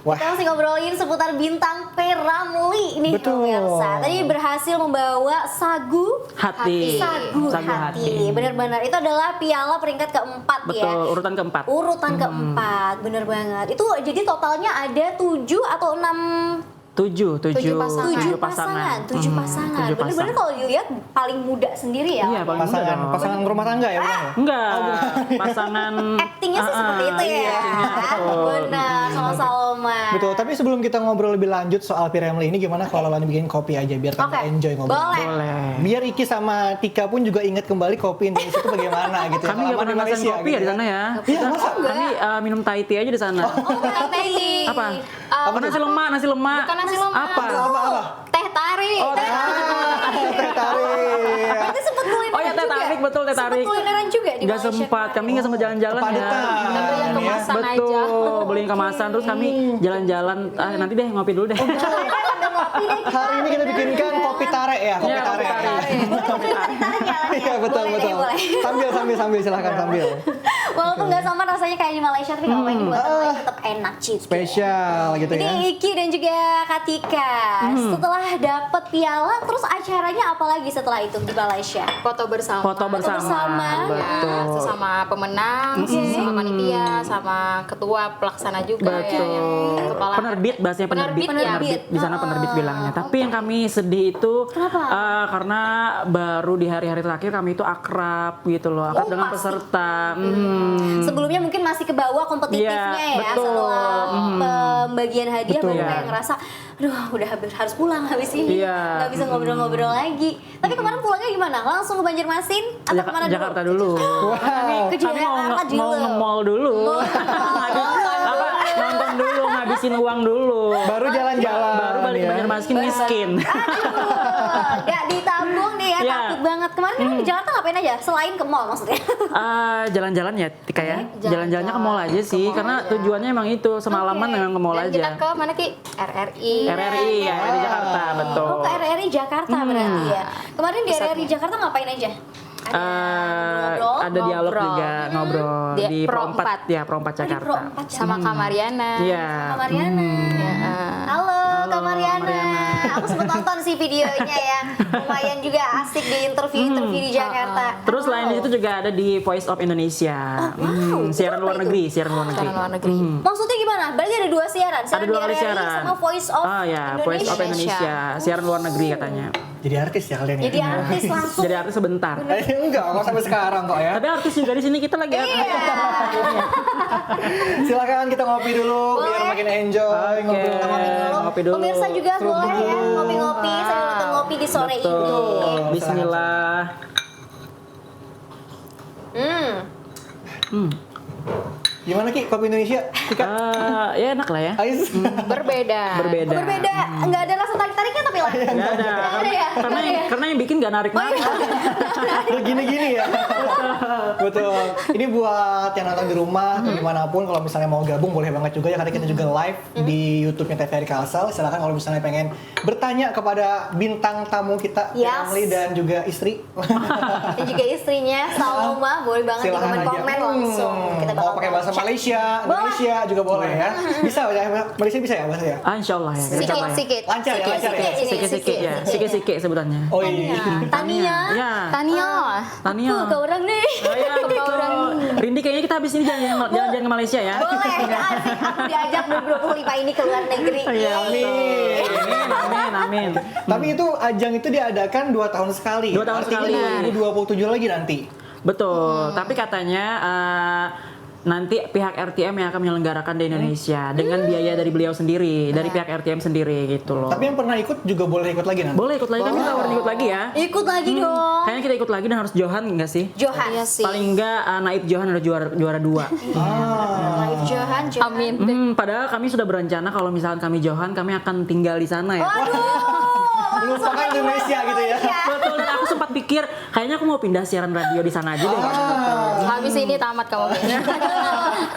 Wah, Kita masih ngobrolin seputar bintang P.Ramlee nih Betul. pemirsa. Tadi berhasil membawa sagu Hati. Sagu hati. Bener-bener itu adalah piala peringkat keempat ya. Betul, urutan keempat. Urutan keempat, bener banget. Itu jadi totalnya ada 7 atau 6 Tujuh pasangan. tujuh pasangan. tujuh Bener-bener pasang. kalau dilihat paling muda sendiri ya. Iya, paling muda pasangan dong. pasangan rumah tangga ya, bukan ya? Enggak, pasangan Actingnya sih seperti itu ya. iya, betul. Benar, sama Salma. Betul, tapi sebelum kita ngobrol lebih lanjut soal P.Ramlee ini, gimana kalau Lani bikin kopi aja biar Oke, kami enjoy ngobrol. boleh. Boleh. Biar Iki sama Tika pun juga ingat kembali kopi Indonesia itu bagaimana gitu. Kami nggak Selama pernah di ngerasain kopi ya gitu di sana ya. Iya, masa? Kami minum Thai tea aja di sana. Oh, teh. Apa? Apa nasi lemak, nasi lemak. Bukan nasi lemak. Apa? Apa? Teh tarik. Oh, teh Teh tarik. Berarti sempet kulineran Oh ya, teh juga? tarik, betul, teh tarik. Sempet kulineran juga di Nggak Malaysia. sempat, kami nggak sempat jalan-jalan ya. Kepadatan. Kita beli yang ya. kemasan aja. Betul, beliin kemasan terus kami jalan-jalan. Nanti deh ngopi dulu deh. Sambil ngopi deh. Hari ini kita bikinkan kopi tarik ya, kopi Iya, kopi tarik. tarik. Boleh tarik-tarik ya. Lan, ya? Iya, betul Boleh, betul. boleh. Sambil silahkan sambil. Walaupun nggak sama rasanya kayak di Malaysia, tapi kalau main di buatan Malaysia tetap enak gitu. Spesial gitu Ini ya. Iki dan juga Katika setelah dapet piala, terus acaranya apa lagi setelah itu di Malaysia? Foto bersama. Foto bersama. bersama. Betul. Ya, sesama pemenang, sama panitia, sama ketua pelaksana juga ya, Betul. yang kepala Penerbit bahasanya penerbit. Penerbit. Di sana penerbit bilangnya. Tapi yang kami sedih itu Kenapa? karena baru di hari-hari terakhir kami itu akrab gitu loh, akrab Oh, dengan pasti. peserta. Sebelumnya mungkin masih ke bawah kompetitifnya Iya, ya betul. setelah pembagian hadiah Betul. baru Iya. kayak ngerasa aduh udah harus pulang habis ini Iya. nggak bisa ngobrol-ngobrol lagi. Tapi kemarin pulangnya gimana? Langsung ke Banjarmasin atau kemana dulu? Jakarta dulu. Wow. Ke Kami Jakarta dulu. mau nge-mall dulu. Apa, nonton dulu, ngabisin uang dulu. Baru jalan-jalan. Baru balik ke ya. Banjarmasin miskin. Aduh, gak ditabung nih ya, Iya. takut banget. Kemarin kan di Jakarta ngapain aja? Selain ke mall maksudnya? Jalan-jalan ya Tika ya. Jalan-jalan. Jalan-jalannya ke mall aja sih, karena tujuannya emang itu semalaman memang ke mall Dan kita aja. ke mana Ki? RRI. RRI ya, di Jakarta, betul. Oh, ke RRI Jakarta berarti ya. Kemarin di RRI Jakarta ngapain aja? ngobrol, ada dialog ngobrol. juga ngobrol Di di Pro Pro 4 ya, Pro 4 Oh, di Pro Jakarta. 4 Sama Kak Mariana. Iya. Kak Mariana. Halo, Kak Mariana. Aku sempat nonton sih videonya ya. Lumayan juga asik di interview di Jakarta. Terus selain itu juga ada di Voice of Indonesia. Siaran luar negeri, siaran luar negeri. Siaran luar negeri. Maksudnya gimana? Berarti ada dua siaran. Ada dua kali di RRI siaran. sama Voice of Ah ya, Indonesia. Voice of Indonesia, siaran luar negeri katanya. Jadi artis ya kalian ya? Jadi artis langsung. Jadi artis sebentar. Enggak, kok sampai sekarang kok ya. Tapi artis juga di sini kita lagi Iya. Silakan kita ngopi dulu biar Boleh. makin enjoy Oke. ngobrol. Ngopi dulu. Pemirsa juga Seru boleh ya dulu. ngopi-ngopi sambil nonton ngopi di sore ini. Betul. Bismillah. Gimana Ki, kopi Indonesia? Tika? Ya enak lah ya. Ais? Berbeda. Berbeda. Oh, berbeda, nggak ada rasa tarik-tariknya tapi lah. Nggak ada. Nggak ada ya? Karena Nggak ada ya? karena yang bikin nggak narik narik. Begini-gini ya. Betul. Ini buat yang nonton di rumah atau dimanapun, kalau misalnya mau gabung boleh banget juga ya, karena kita juga live di YouTube-nya TVRI Kalsel. Silakan kalau misalnya pengen bertanya kepada bintang tamu kita, Yes. Ramli dan juga istri. Dan juga istrinya Salma boleh banget di Silakan aja. komen langsung. Kita Mau pakai bahasa chat. Malaysia, Indonesia juga boleh ya. Bisa ya, Malaysia bisa ya bahasa ya? Insya Allah ya. Kita coba ya. Sikit-sikit. Lancar ya, lancar ya? Sikit-sikit ya. Sikit-sikit sebutannya. Oh iya. Tania. Ya. Tania. Tania. Tuh, ke orang nih. Oh iya, betul. Rindy kayaknya kita habis ini jalan-jalan ke Malaysia ya. Boleh, asik. Aku diajak 2025 ini ke luar negeri. Iya, Yeay. Amin, amin, amin. Tapi itu ajang itu diadakan 2 tahun sekali. 2 tahun Artinya sekali. 2027 lagi nanti. Betul, tapi katanya nanti pihak RTM yang akan menyelenggarakan di Indonesia dengan biaya dari beliau sendiri, dari pihak RTM sendiri gitu loh. Tapi yang pernah ikut juga boleh ikut lagi nanti. Boleh ikut lagi kan kita tawarin ikut lagi ya. Ikut lagi dong. Kayaknya kita ikut lagi dan harus Johan enggak sih? Johan. Iya sih. Paling enggak Naib Johan ada juara 2. Live Johan. Amin. Padahal kami sudah berencana kalau misalkan kami Johan, kami akan tinggal di sana ya. Waduh, melupakan Indonesia gitu ya. Betul, dan aku sempat pikir kayaknya aku mau pindah siaran radio di sana aja deh. Habis ini tamat kamu kayaknya.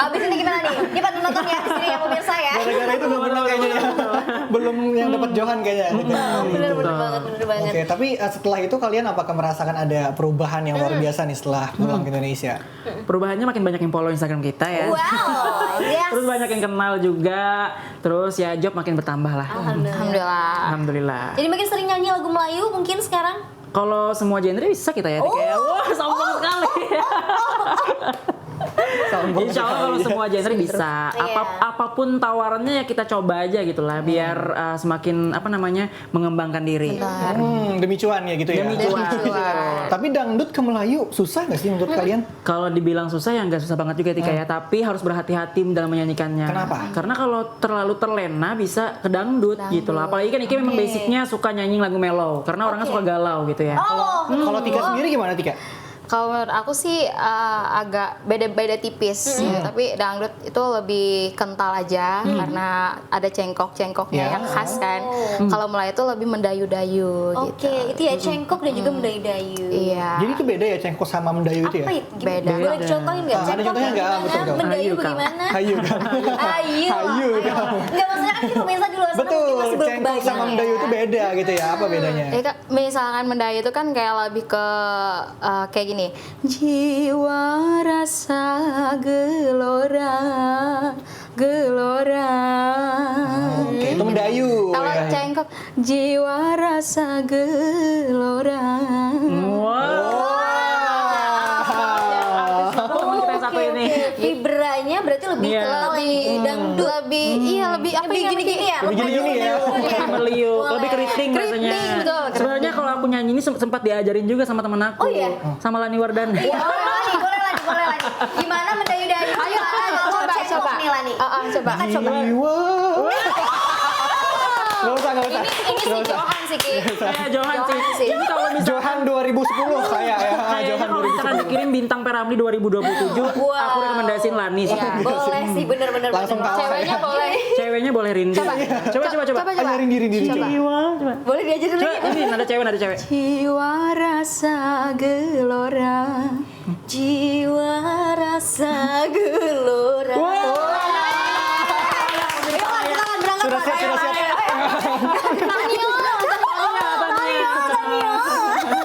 Abis ini gimana nih? Ini pada nonton ya di sini ya pemirsa ya. Gara-gara itu belum pernah kayaknya ya. Belum yang dapat Johan kayaknya. Bener banget, bener banget. Oke, tapi setelah itu kalian apakah merasakan ada perubahan yang luar biasa nih setelah pulang ke Indonesia? Perubahannya makin banyak yang follow Instagram kita ya. Wow, yes. Terus banyak yang kenal juga. Terus ya job makin bertambah lah. Alhamdulillah. Alhamdulillah. Jadi makin sering nyanyi lagu Melayu mungkin sekarang? Kalau semua genre bisa kita ya. Kayak wah sombong sekali. Insya Allah kalau semua genre bisa. Iya. Apapun tawarannya ya kita coba aja gitu lah. Biar semakin mengembangkan diri. Demi cuan ya gitu ya. Demi cuan. Tapi dangdut ke Melayu susah nggak sih menurut kalian? Kalau dibilang susah ya nggak susah banget juga Tika ya. Tapi harus berhati-hati dalam menyanyikannya. Kenapa? Karena kalau terlalu terlena bisa ke dangdut gitu loh. Apalagi kan Iki memang basicnya suka nyanyi lagu mellow. Karena orangnya suka galau gitu ya. Kalau Tika sendiri gimana Tika? Kalau menurut aku sih agak beda-beda tipis, ya. Tapi dangdut itu lebih kental aja karena ada cengkok-cengkoknya yang khas kan. Kalau Melayu itu lebih mendayu-dayu gitu. Oke, itu ya cengkok dan juga mendayu-dayu. Iya. Jadi itu beda ya cengkok sama mendayu itu ya? Apa itu? Beda. Boleh dicontohin nggak? Ada Cengkok contohnya nggak? bagaimana? Betul, Kak. Mendayu Hayu, Kak. bagaimana? Hayu kan? Ayu. Hayu, Kak. Enggak, maksudnya kan kita pemirsa di luar sana mungkin Betul, masih belum cengkok sama kebayang mendayu ya. itu beda gitu ya? Apa bedanya? Ya, Kak, misalkan mendayu itu kan kayak lebih ke kayak gini. Jiwa rasa gelora, gelora. Oke, itu mendayu. Kalau ya. cengkok, jiwa rasa gelora. Teman kita yang satu ini. Vibranya berarti lebih Iya. ke dangdut. Lebih apa Lebih ya? gini-gini ya? Lebih gini-gini ya. Meliu, lebih keriting rasanya. betul, Sebenarnya kalau aku nyanyi ini sempat diajarin juga sama temen aku. Oh, iya? Sama Lani Wardana. Iya, boleh Lani. Gimana mendayu-dayu? Ayo, coba. Cengkok nih Lani. Coba. Kita coba. Jiwa. Nggak usah. Ini si Johan sih Ki. Kayak Johan sih. sih. Jadi kalau misalkan Johan 2010 saya ya. kayaknya Johan kalau misalkan 2010. dikirim bintang Peramli 2027, Wow. aku rekomendasiin Lani sih. Boleh sih, bener-bener. Langsung kalah. Ceweknya boleh. Ceweknya boleh Rindy. Coba. Ayo Rindiri. Jiwa, coba. Boleh diajarin Coba, lagi. ini ada cewek. Jiwa rasa gelora. Jiwa rasa gelora. Sudah siap.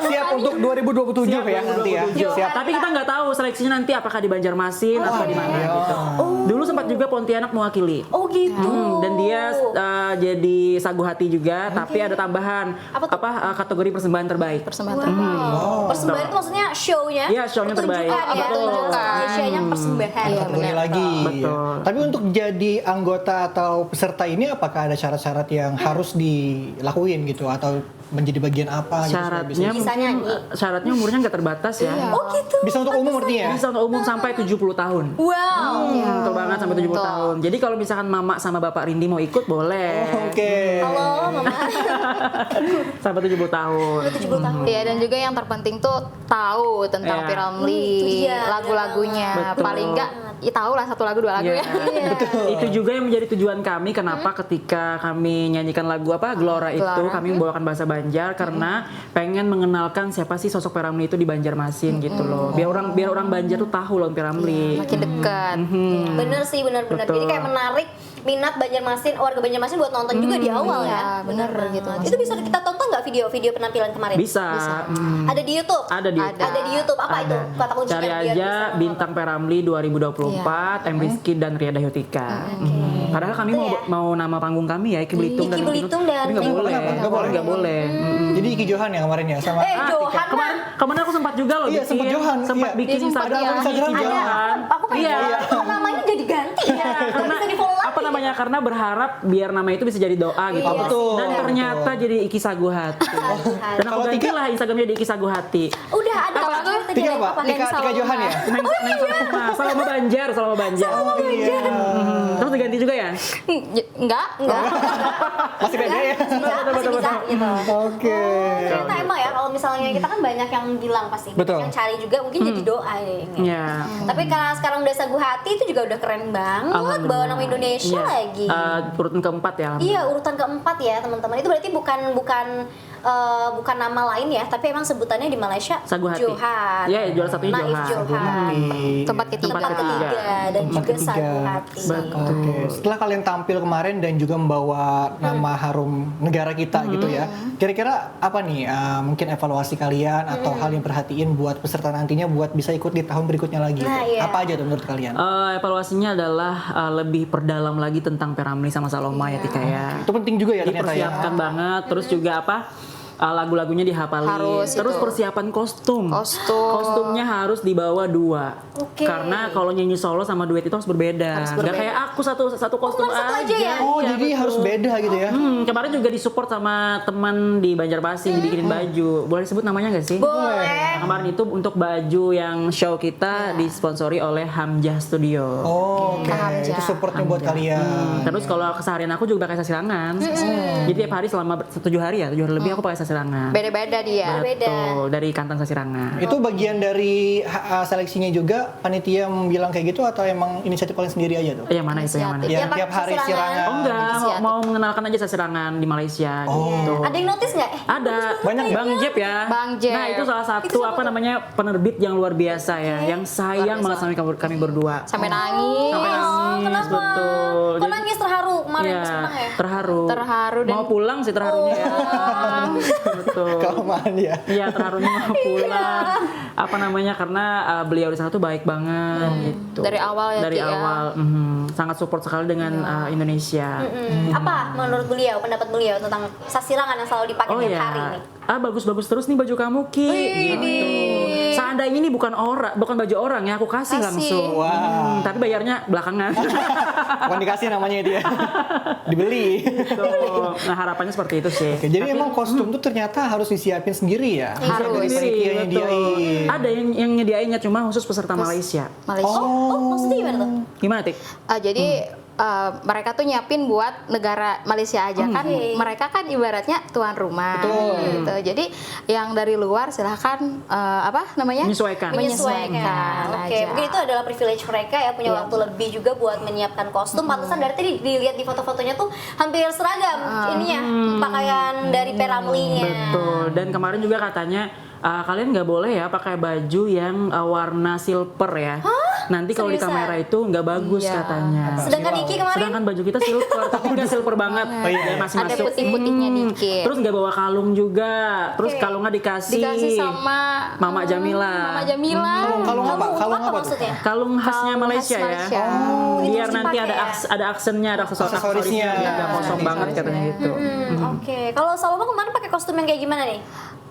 Siap untuk 2027 ya nanti ya. Siap. Tapi kita nggak tahu seleksinya nanti apakah di Banjarmasin atau di mana gitu. Dulu sempat juga Pontianak mewakili. Oh gitu. Dan dia jadi sagu hati juga, tapi ada tambahan Apa tuh? kategori persembahan terbaik. Persembahan Persembahan itu maksudnya show-nya? Iya, show-nya terbaik. Pertunjukan ya. Pertunjukan. Malaysia-nya persembahan. Iya, Kategori benar. lagi. Betul. Tapi untuk jadi anggota atau peserta ini apakah ada syarat-syarat yang harus dilakuin gitu atau menjadi bagian apa gitu supaya Syaratnya Bisa mungkin nyanyi. syaratnya umurnya nggak terbatas ya. Oh gitu. bisa untuk umum artinya ya? Bisa untuk umum sampai 70 tahun. Wow. Betul banget sampai 70 Betul. tahun. Jadi kalau misalkan mama sama bapak Rindi mau ikut boleh. Oke. Halo Mama. Sampai 70 tahun. 70 tahun. Iya, dan juga yang terpenting tuh tahu tentang Iya. Piramli, Itu dia, lagu-lagunya. Betul. Paling enggak ya tahu lah satu lagu dua lagu Iya. ya. Itu juga yang menjadi tujuan kami kenapa ketika kami nyanyikan lagu Glora itu Glora. kami membawakan bahasa Banjar karena pengen mengenalkan siapa sih sosok Piramli itu di Banjarmasin gitu loh. Biar orang Banjar tuh tahu loh Piramli. Makin dekat. Bener sih, bener-bener. Betul. Jadi kayak menarik minat Banjarmasin, warga Banjarmasin buat nonton juga di awal ya. Iya, bener gitu. Itu bisa kita tonton nggak video-video penampilan kemarin? Bisa. Ada di YouTube? Ada di YouTube. Ada di YouTube. Apa itu? Kata kuncinya Cari biar aja bisa nonton. Bintang Peramli 2024, M. Rizky dan Ria Dahyutika. Padahal kami Itu ya. mau nama panggung kami ya Iki Belitung Iki Belitung dan tapi nggak Iki boleh. Belitung. Nggak boleh. Nggak boleh. Jadi Iki Johan ya kemarin ya sama Johan Kemarin aku sempat juga loh Iya, bikin, sempat Johan, sempat iya. bikin Iya, sempat Instagram ada Instagram Iki Johan. Johan. Aku pengen Iya. kok namanya jadi ganti ya. Karena Bisa di follow lagi. apa namanya? Karena berharap biar nama itu bisa jadi doa gitu. Iya, betul. Dan ternyata jadi Iki Sagu Hati. Dan aku Kalau Tika? gantilah Instagramnya di Iki Sagu Hati. Udah ada Kalau apa? tuh, Tika apa? Neng Tika Saloma. Johan ya? Nah, Salama Banjar, Salama Banjar. Iya. Terus diganti juga ya? Enggak. Masih beda ya? Bisa, masih bisa gitu. Oke. Ternyata emang ya kalau misalnya kita kan banyak yang bilang pasti, Betul. yang cari juga mungkin jadi doa ya ini. Iya. Tapi karena sekarang udah Sagu Hati itu juga udah keren banget, Alhamdulillah. bawa nama Indonesia Iya. lagi. Urutan keempat ya. Iya, urutan keempat ya teman-teman. Itu berarti bukan nama lain ya, tapi emang sebutannya di Malaysia Sagu Hati. Johan. Iya, juara satunya Naif Johan. Johan. Tempat ketiga. Tempat ketiga dan Tempat juga ketiga. Sagu Hati. Betul. Oke, setelah kalian tampil kemarin dan juga membawa nama harum negara kita gitu ya, kira-kira apa nih mungkin evaluasi kalian atau hal yang perhatiin buat peserta nantinya buat bisa ikut di tahun berikutnya lagi? Nah, gitu? iya. Apa aja tuh menurut kalian? Evaluasinya adalah lebih perdalam lagi tentang Peramli sama Saloma ya Tika ya. Itu penting juga ya ternyata ya. Dipersiapkan banget, terus juga apa? Lagu-lagunya dihafalin. Harus Terus itu. persiapan kostum. Kostum. Kostumnya harus dibawa 2. Oke. Karena kalau nyanyi solo sama duet itu harus berbeda. Nggak kayak aku satu kostum cuma satu aja ya? Oh, Iya, jadi betul. harus beda gitu ya? Kemarin juga disupport sama teman di Banjarmasin dibikinin baju. Boleh sebut namanya nggak sih? Boleh. Nah, kemarin itu untuk baju yang show kita disponsori oleh Hamjah Studio. Oh, oke. Hamzah. Itu supportnya buat kalian. Terus kalau keseharian aku juga pakai sasirangan. Jadi tiap hari selama 7 hari ya, 7 hari lebih aku pakai sasirangan. Beda-beda dia. Beda. Betul, dari kantong sasirangan. Itu bagian dari seleksinya juga panitia bilang kayak gitu atau emang inisiatif kalian sendiri aja tuh? Yang mana itu yang mana? Inisiatif. Yang Ya, Pak, tiap hari sasirangan. sirangan. Oh enggak, Inisiatif. mau mengenalkan aja sasirangan di Malaysia gitu. Ada yang notice nggak? Ada Banyak Bang Jeb ya. Bang Jeb. Nah, itu salah satu Itu siapa apa tuh? namanya penerbit yang luar biasa ya, yang sayang banget sama kami berdua. Sampai nangis. Sampai nangis, kenapa? betul. Kok nangis terharu kemarin Iya, pas menang ya? terharu. Terharu dan- mau pulang sih terharunya ya. Betul. Kelamaan ya. Iya, terharunya mau pulang. Apa namanya? Karena beliau di sana tuh baik banget gitu. Dari awal ya, Dari Ki, ya. awal, sangat support sekali dengan Indonesia. Apa menurut beliau, pendapat beliau tentang sasirangan yang selalu dipakai Oh tiap ya, hari ini? bagus-bagus terus nih baju kamu Ki. Gitu. Seandainya ini bukan baju orang ya, aku kasih Kasih. langsung. Wah. Tapi bayarnya belakangan. Bukan dikasih namanya itu ya. Dibeli. Tuh. Nah, harapannya seperti itu sih. Oke, jadi emang kostum tuh ternyata harus disiapin sendiri ya? Harus. Dari panitia yang betul. nyediain. Ada yang nyediainnya cuma khusus peserta Malaysia. Malaysia. Oh, maksudnya gimana tuh? Gimana, Tik? Jadi mereka tuh nyiapin buat negara Malaysia aja kan, mereka kan ibaratnya tuan rumah gitu. Jadi yang dari luar silahkan apa namanya Menyesuaikan. Menyesuaikan. Oke, aja. mungkin itu adalah privilege mereka ya, punya waktu lebih juga buat menyiapkan kostum. Pantesan dari tadi dilihat di foto-fotonya tuh hampir seragam ininya, pakaian dari Peramlinya. Betul. Dan kemarin juga katanya kalian nggak boleh ya pakai baju yang warna silver ya. Nanti kalau di Seriusan? kamera itu nggak bagus Iya. katanya. Sedangkan Iki kemarin Sedangkan baju kita silver, tapi nggak silver banget. Oh, iya. Dan masih Ada masuk. putih-putihnya dikit. Terus nggak bawa kalung juga. Terus Oke. kalungnya dikasih. Dikasih sama Mama Jamila. Mama Jamila. Kalung apa? Kalung apa tuh? maksudnya? Kalung khasnya Kalung Malaysia khas ya. Malaysia. itu Biar harus nanti dipakai ada ya? ada aksennya, ada aksesorisnya, biar nggak kosong banget katanya gitu. Oke, kalau Saloma kemarin pakai kostum yang kayak gimana nih?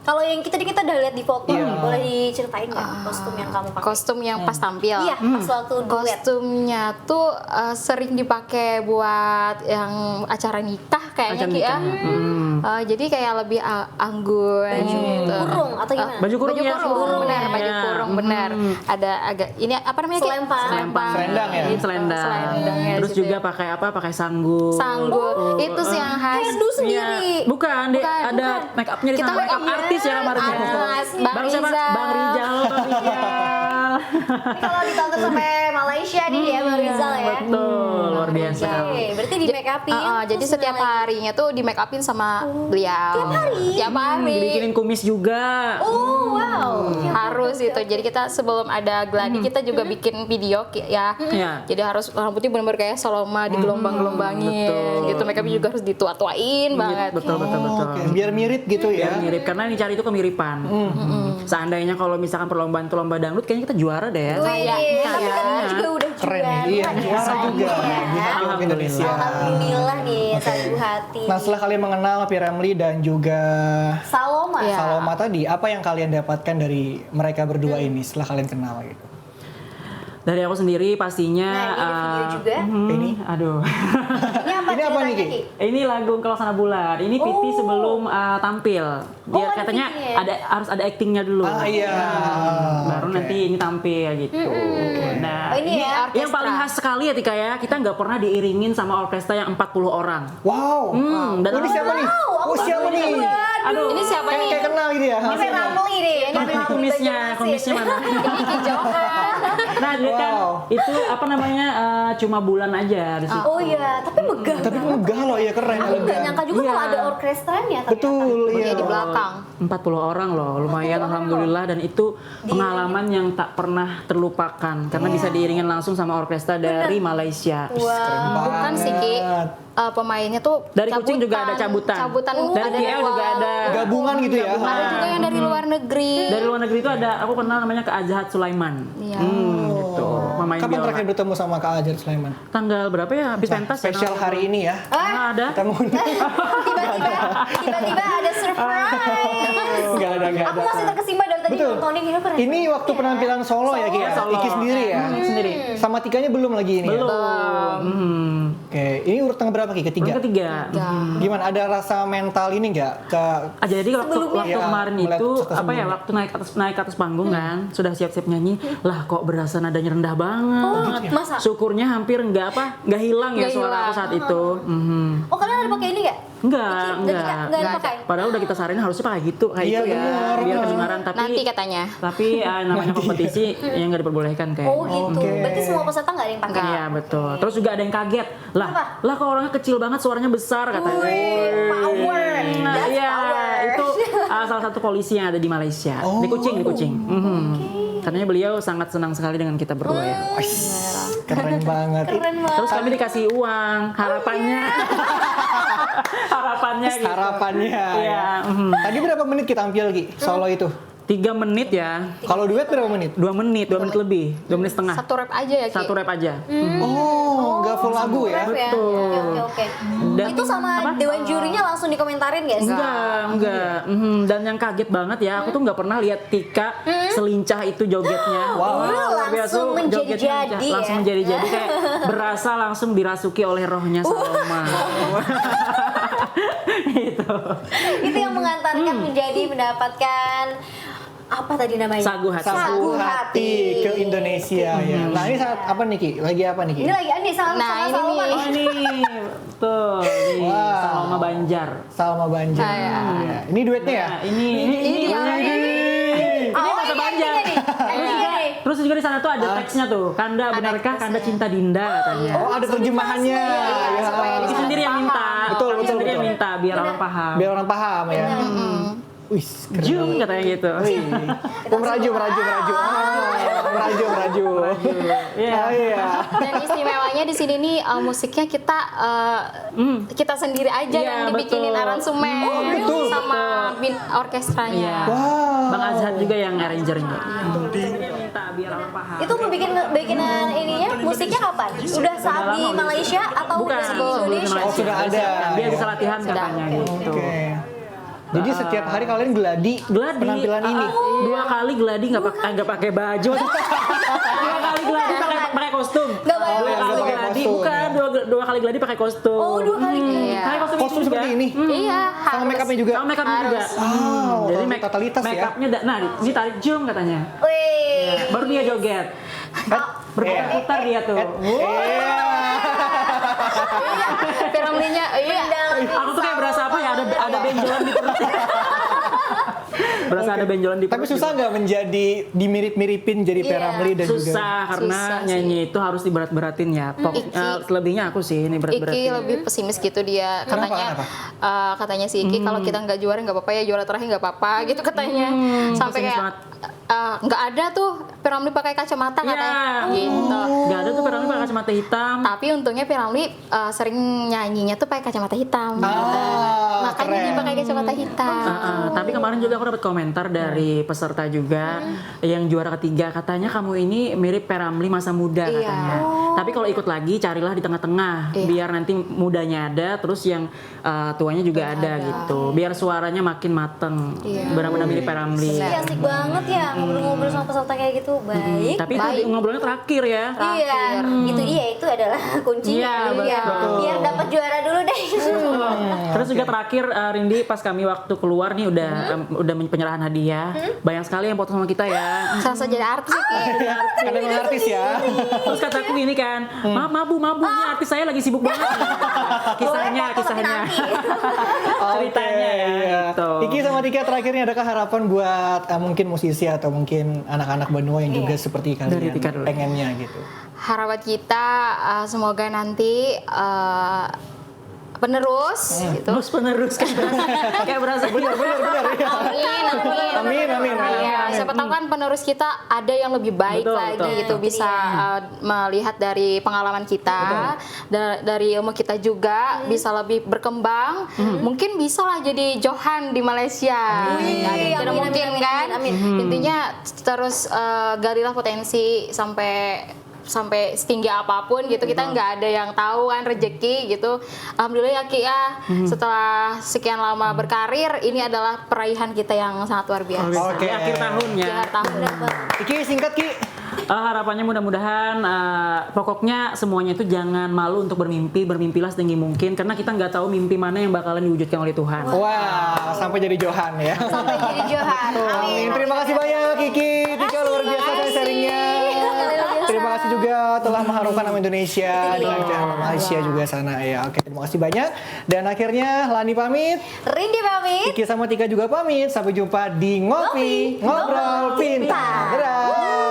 Kalau yang kita udah lihat di foto, Iya. nih, boleh diceritain nggak kostum yang kamu pakai? Kostum yang pas tampil. Iya, pas waktu duet. Kostumnya tuh sering dipakai buat yang acara nikah kayaknya Acara Ki ya. nikah. Jadi kayak lebih anggun gitu. Kurung atau gimana? Baju kurung ya, kurung benar, ya. baju kurung benar. Ada agak ini apa namanya Ki? Selempang. Selendang ya? Ini selendang. Selendang ya, Terus gitu juga ya. pakai apa? Pakai sanggul. Sanggul. Itu sih yang khas. Hairdo sendiri. Iya. Bukan, ada make upnya di Kita sana. Make up make up artis ya kemarin. Artis. Bang Bang siapa? Rizal. Bang Rizal. Bang Rizal. Ini kalau ditonton sampai Malaysia nih ya, Bang Rizal ya. Betul, luar biasa. Oke, berarti di make upin. Jadi setiap harinya tuh di make upin sama beliau. Tiap hari. Tiap hari. Dibikinin kumis juga. Oh, wow. Harus itu. Jadi kita sebelum ada gladi kita juga bikin video ya. Iya. Jadi harus rambutnya benar-benar kayak Saloma digelombang-gelombangin. betul. Gitu make up juga harus ditua-tuain banget. Betul, betul, betul. Oke, biar mirip gitu ya. Mirip karena yang dicari itu kemiripan. Seandainya kalau misalkan perlombaan tuh lomba dangdut kayaknya kita juara deh ya. Wih, tapi kan juga udah Keren juara. nih. Iya, juara juga. Ya. Di Indonesia. Alhamdulillah nih, Sagu Hati. Nah, setelah kalian mengenal Piramli dan juga Saloma. Iya. Saloma tadi, apa yang kalian dapatkan dari mereka berdua ini setelah kalian kenal gitu? Dari aku sendiri pastinya Nah, ini ada video juga. Ini? aduh. Ini apa Ini apa nih, ceritanya, Ki? Ki? Ini lagu Kalau Sana Bulan. Ini Piti sebelum tampil. Dia ada katanya Piti-nya. harus ada actingnya dulu. Ah iya. Baru Oke. nanti ini tampil gitu. Nah, Oh, ini ya, yang paling khas sekali ya Tika ya, kita nggak pernah diiringin sama orkestra yang 40 orang. Wow. Dan Oh, ini siapa nih? Wow, aku Oh, siapa baru nih? juga. Aduh. Ini siapa nih? Kayak kenal gitu ya. Ini Ramli nih. Ini Mana Ramli kumisnya? Banjarmasin. Kumisnya mana? Ini Ki Johan. Nah, dia kan Wow. itu apa namanya cuma bulan aja di situ. Oh iya, tapi megah. Tapi megah loh, ya keren. Aku nggak nyangka juga Iya. kalau ada orkestranya ternyata. Betul, iya. Di belakang. 40 orang loh, lumayan 40 orang alhamdulillah, dan itu pengalaman yang tak pernah terlupakan karena bisa diiringin langsung sama orkestra dari Malaysia. Wow. Bukan sih Ki. Pemainnya tuh Dari Kucing juga ada cabutan. ada Dari KL juga ada. Gabungan gitu ya. Ada juga yang dari luar negeri. Dari luar negeri itu ada, aku kenal namanya Kak Azhat Sulaiman. Iya. Gitu. Pemain Kapan biola. terakhir bertemu sama Kak Ajar Sulaiman? Tanggal berapa ya? Habis pentas ya? Spesial hari ini ya. Nah, ada. Kita mau Tiba-tiba ada surprise. Enggak ada. Aku masih terkesima dari tadi Betul. nontonin ini keren. Ini waktu penampilan solo ya, Ki ya? Solo. Iki sendiri ya? Sendiri. Sama Tikanya belum lagi ini Belum. ya? Oke, ini urutan berapa Ki? Yang Ketiga? ketiga. Gimana, ada rasa mental ini nggak ke Jadi waktu Ya, kemarin melihat itu serta apa ya, sebelumnya. waktu naik ke atas panggung kan, sudah siap-siap nyanyi, lah kok berasa nadanya rendah banget. Oh, masa? Syukurnya hampir nggak hilang ya Nggak suara aku hilang. saat itu. Oh, kalian ada pakai ini nggak? Enggak. Enggak dipakai. Padahal udah kita saranin harusnya pakai gitu, kayak Iya, itu ya, benar, biar benar. kedengaran. Tapi Nanti katanya. namanya kompetisi yang nggak diperbolehkan kayak. Oh gitu. Oke. Berarti semua peserta nggak ada yang pakai. Iya betul. Terus juga ada yang kaget. Apa? Lah kok orangnya kecil banget, suaranya besar katanya. Power. Nah, That's iya, power. itu salah satu polisi yang ada di Malaysia, Oh. di Kucing. Katanya beliau sangat senang sekali dengan kita berdua ya. Wih, keren banget. Keren banget. Terus kami dikasih uang, harapannya, harapannya gitu. Harapannya. Iya. ya. Tadi berapa menit kita tampil Ki? Solo itu? 3 menit ya, Kalau duet berapa menit? 2 menit lebih, 2 menit setengah. Satu rap aja ya Ki. Satu rap aja. Oh, nggak full lagu ya? Rap ya? Betul. Oke. Dan- Itu sama apa? dewan jurinya langsung dikomentarin nggak sih? Enggak. Dan yang kaget banget ya, aku tuh nggak pernah lihat Tika selincah itu jogetnya. Wow. Luar biasa, Langsung menjadi-jadi jogetnya ya? langsung menjadi-jadi, kayak berasa langsung dirasuki oleh rohnya Saloma. Gitu. Itu yang mengantarkan menjadi mendapatkan apa tadi namanya? Sagu hati. Sagu hati ke Indonesia ya. Nah ini saat apa nih Ki? Lagi apa nih Ki? Ini lagi ini sama Nah, ini Salma nih. nih. Oh ini, tuh, ini Wow. Saloma Banjar. Salma Banjar. Saya. Ya. Ini duetnya ya? Nah, ini yang Oh, bahasa ini Banjar. actingnya nih. Actingnya nih. Terus juga di sana tuh ada teksnya tuh. Kanda benarkah Kanda cinta Dinda katanya. Oh ada terjemahannya. Iya, Ya. supaya Itu bisa sendiri yang minta. Betul, Kami betul, sendiri yang betul. minta biar orang paham. Biar orang paham ya. Wih, keren Jung banget. katanya gitu. Wih. Oh, meraju. Meraju. Iya. Ah, iya. Dan istimewanya di sini nih musiknya kita kita sendiri aja Iya, yang dibikinin betul. aransemen betul. sama orkestranya. Iya. Wow. Bang Azhar juga yang arrangernya. Minta biar orang paham. Itu bikinan ininya musiknya kapan? Udah saat di Malaysia atau Bukan, udah di sebelum di Indonesia? Malaysia. Oh, sudah ada. Dia bisa latihan katanya gitu. Oke. Jadi setiap hari kalian geladi penampilan ini. 2 kali geladi nggak pakai baju. 2 kali geladi pakai kostum. Nggak pakai Dua kostum. kali Pakai geladi kostum, bukan, dua kali geladi pakai kostum. Oh, 2 kali. Iya. Pakai kostum, Kostum juga. seperti ini. Iya, Sama harus. makeupnya juga. Sama makeupnya juga. Wow, Jadi totalitas ya. makeupnya nah ini tarik jung katanya. Wih. Baru dia joget. Berputar-putar dia tuh. Piramidnya iya. Aku tuh kayak berasa apa ya, ada benjolan di perut. Berasa ada benjolan di perut. Tapi susah nggak menjadi dimirip-miripin jadi Iya. Peramli dan juga Susah karena Susah sih. nyanyi itu harus diberat-beratin ya. Selebihnya aku sih ini Iki berat-beratin. lebih pesimis gitu dia katanya. Katanya si Iki kalau kita nggak juara nggak apa-apa ya, juara terakhir nggak apa-apa gitu katanya. Sampai pesimis kayak banget. nggak ada tuh Piramli pakai kacamata katanya. Gitu. Gak ada tuh Piramli pakai kacamata hitam. Tapi untungnya Piramli sering nyanyinya tuh pakai kacamata hitam. Makanya dia keren. pakai kacamata hitam. Tapi kemarin juga aku dapat komentar dari peserta juga yang juara ketiga, katanya kamu ini mirip Peramli masa muda Iya. katanya. Tapi kalau ikut lagi carilah di tengah-tengah Iya. biar nanti mudanya ada, terus yang tuanya juga ada gitu. Biar suaranya makin mateng. Iya. Benar-benar mirip Peramli. Iya, asik banget ya ngobrol-ngobrol sama peserta kayak gitu. Baik. Tapi Baik. itu ngobrolnya terakhir ya. Iya, itu dia, itu adalah kuncinya. Iya, betul. Biar dapat juara dulu deh. Terus juga terakhir Rindi pas kami waktu keluar nih udah penyerahan hadiah. Banyak sekali yang foto sama kita ya. Serasa jadi artis Ki. Karena memang artis ya. Terus kataku gini kan, maaf bu, ini artis saya lagi sibuk banget. Kisahnya. Ceritanya ya. Iya. Gitu. Iki sama Tika terakhirnya adakah harapan buat mungkin musisi atau mungkin anak-anak Benua yang juga seperti kalian Dari Tika dulu. pengennya gitu? Harapan kita semoga nanti penerus gitu. Terus penerus kan. Kayak berasa Benar ya. Amin. Ya, siapa tahu kan penerus kita ada yang lebih baik Betul, lagi betul. gitu, bisa melihat dari pengalaman kita, dari ilmu kita juga bisa lebih berkembang. Mungkin bisa lah jadi Johan di Malaysia. Tidak amin, mungkin amin, kan? amin. Intinya terus galilah potensi sampai setinggi apapun gitu. Kita nggak ada yang tahu kan rezeki gitu. Alhamdulillah ya Ki ya, setelah sekian lama berkarir, ini adalah peraihan kita yang sangat luar biasa. Oke. Di akhir tahun Di ya. akhir tahun. Iki singkat Ki. Harapannya mudah-mudahan pokoknya semuanya itu jangan malu untuk bermimpilah setinggi mungkin karena kita nggak tahu mimpi mana yang bakalan diwujudkan oleh Tuhan. Wah, sampai jadi Johan ya. Sampai jadi Johan. Amin. Terima kasih banyak Kiki, Tika luar biasa sharingnya. Terima kasih juga telah mengharumkan nama Indonesia dengan jalan Malaysia juga sana ya. Oke, terima kasih banyak. Dan akhirnya Lani pamit, Rindy pamit. Kiki sama Tika juga pamit. Sampai jumpa di Ngopi Ngobrol Pintar. Dadah.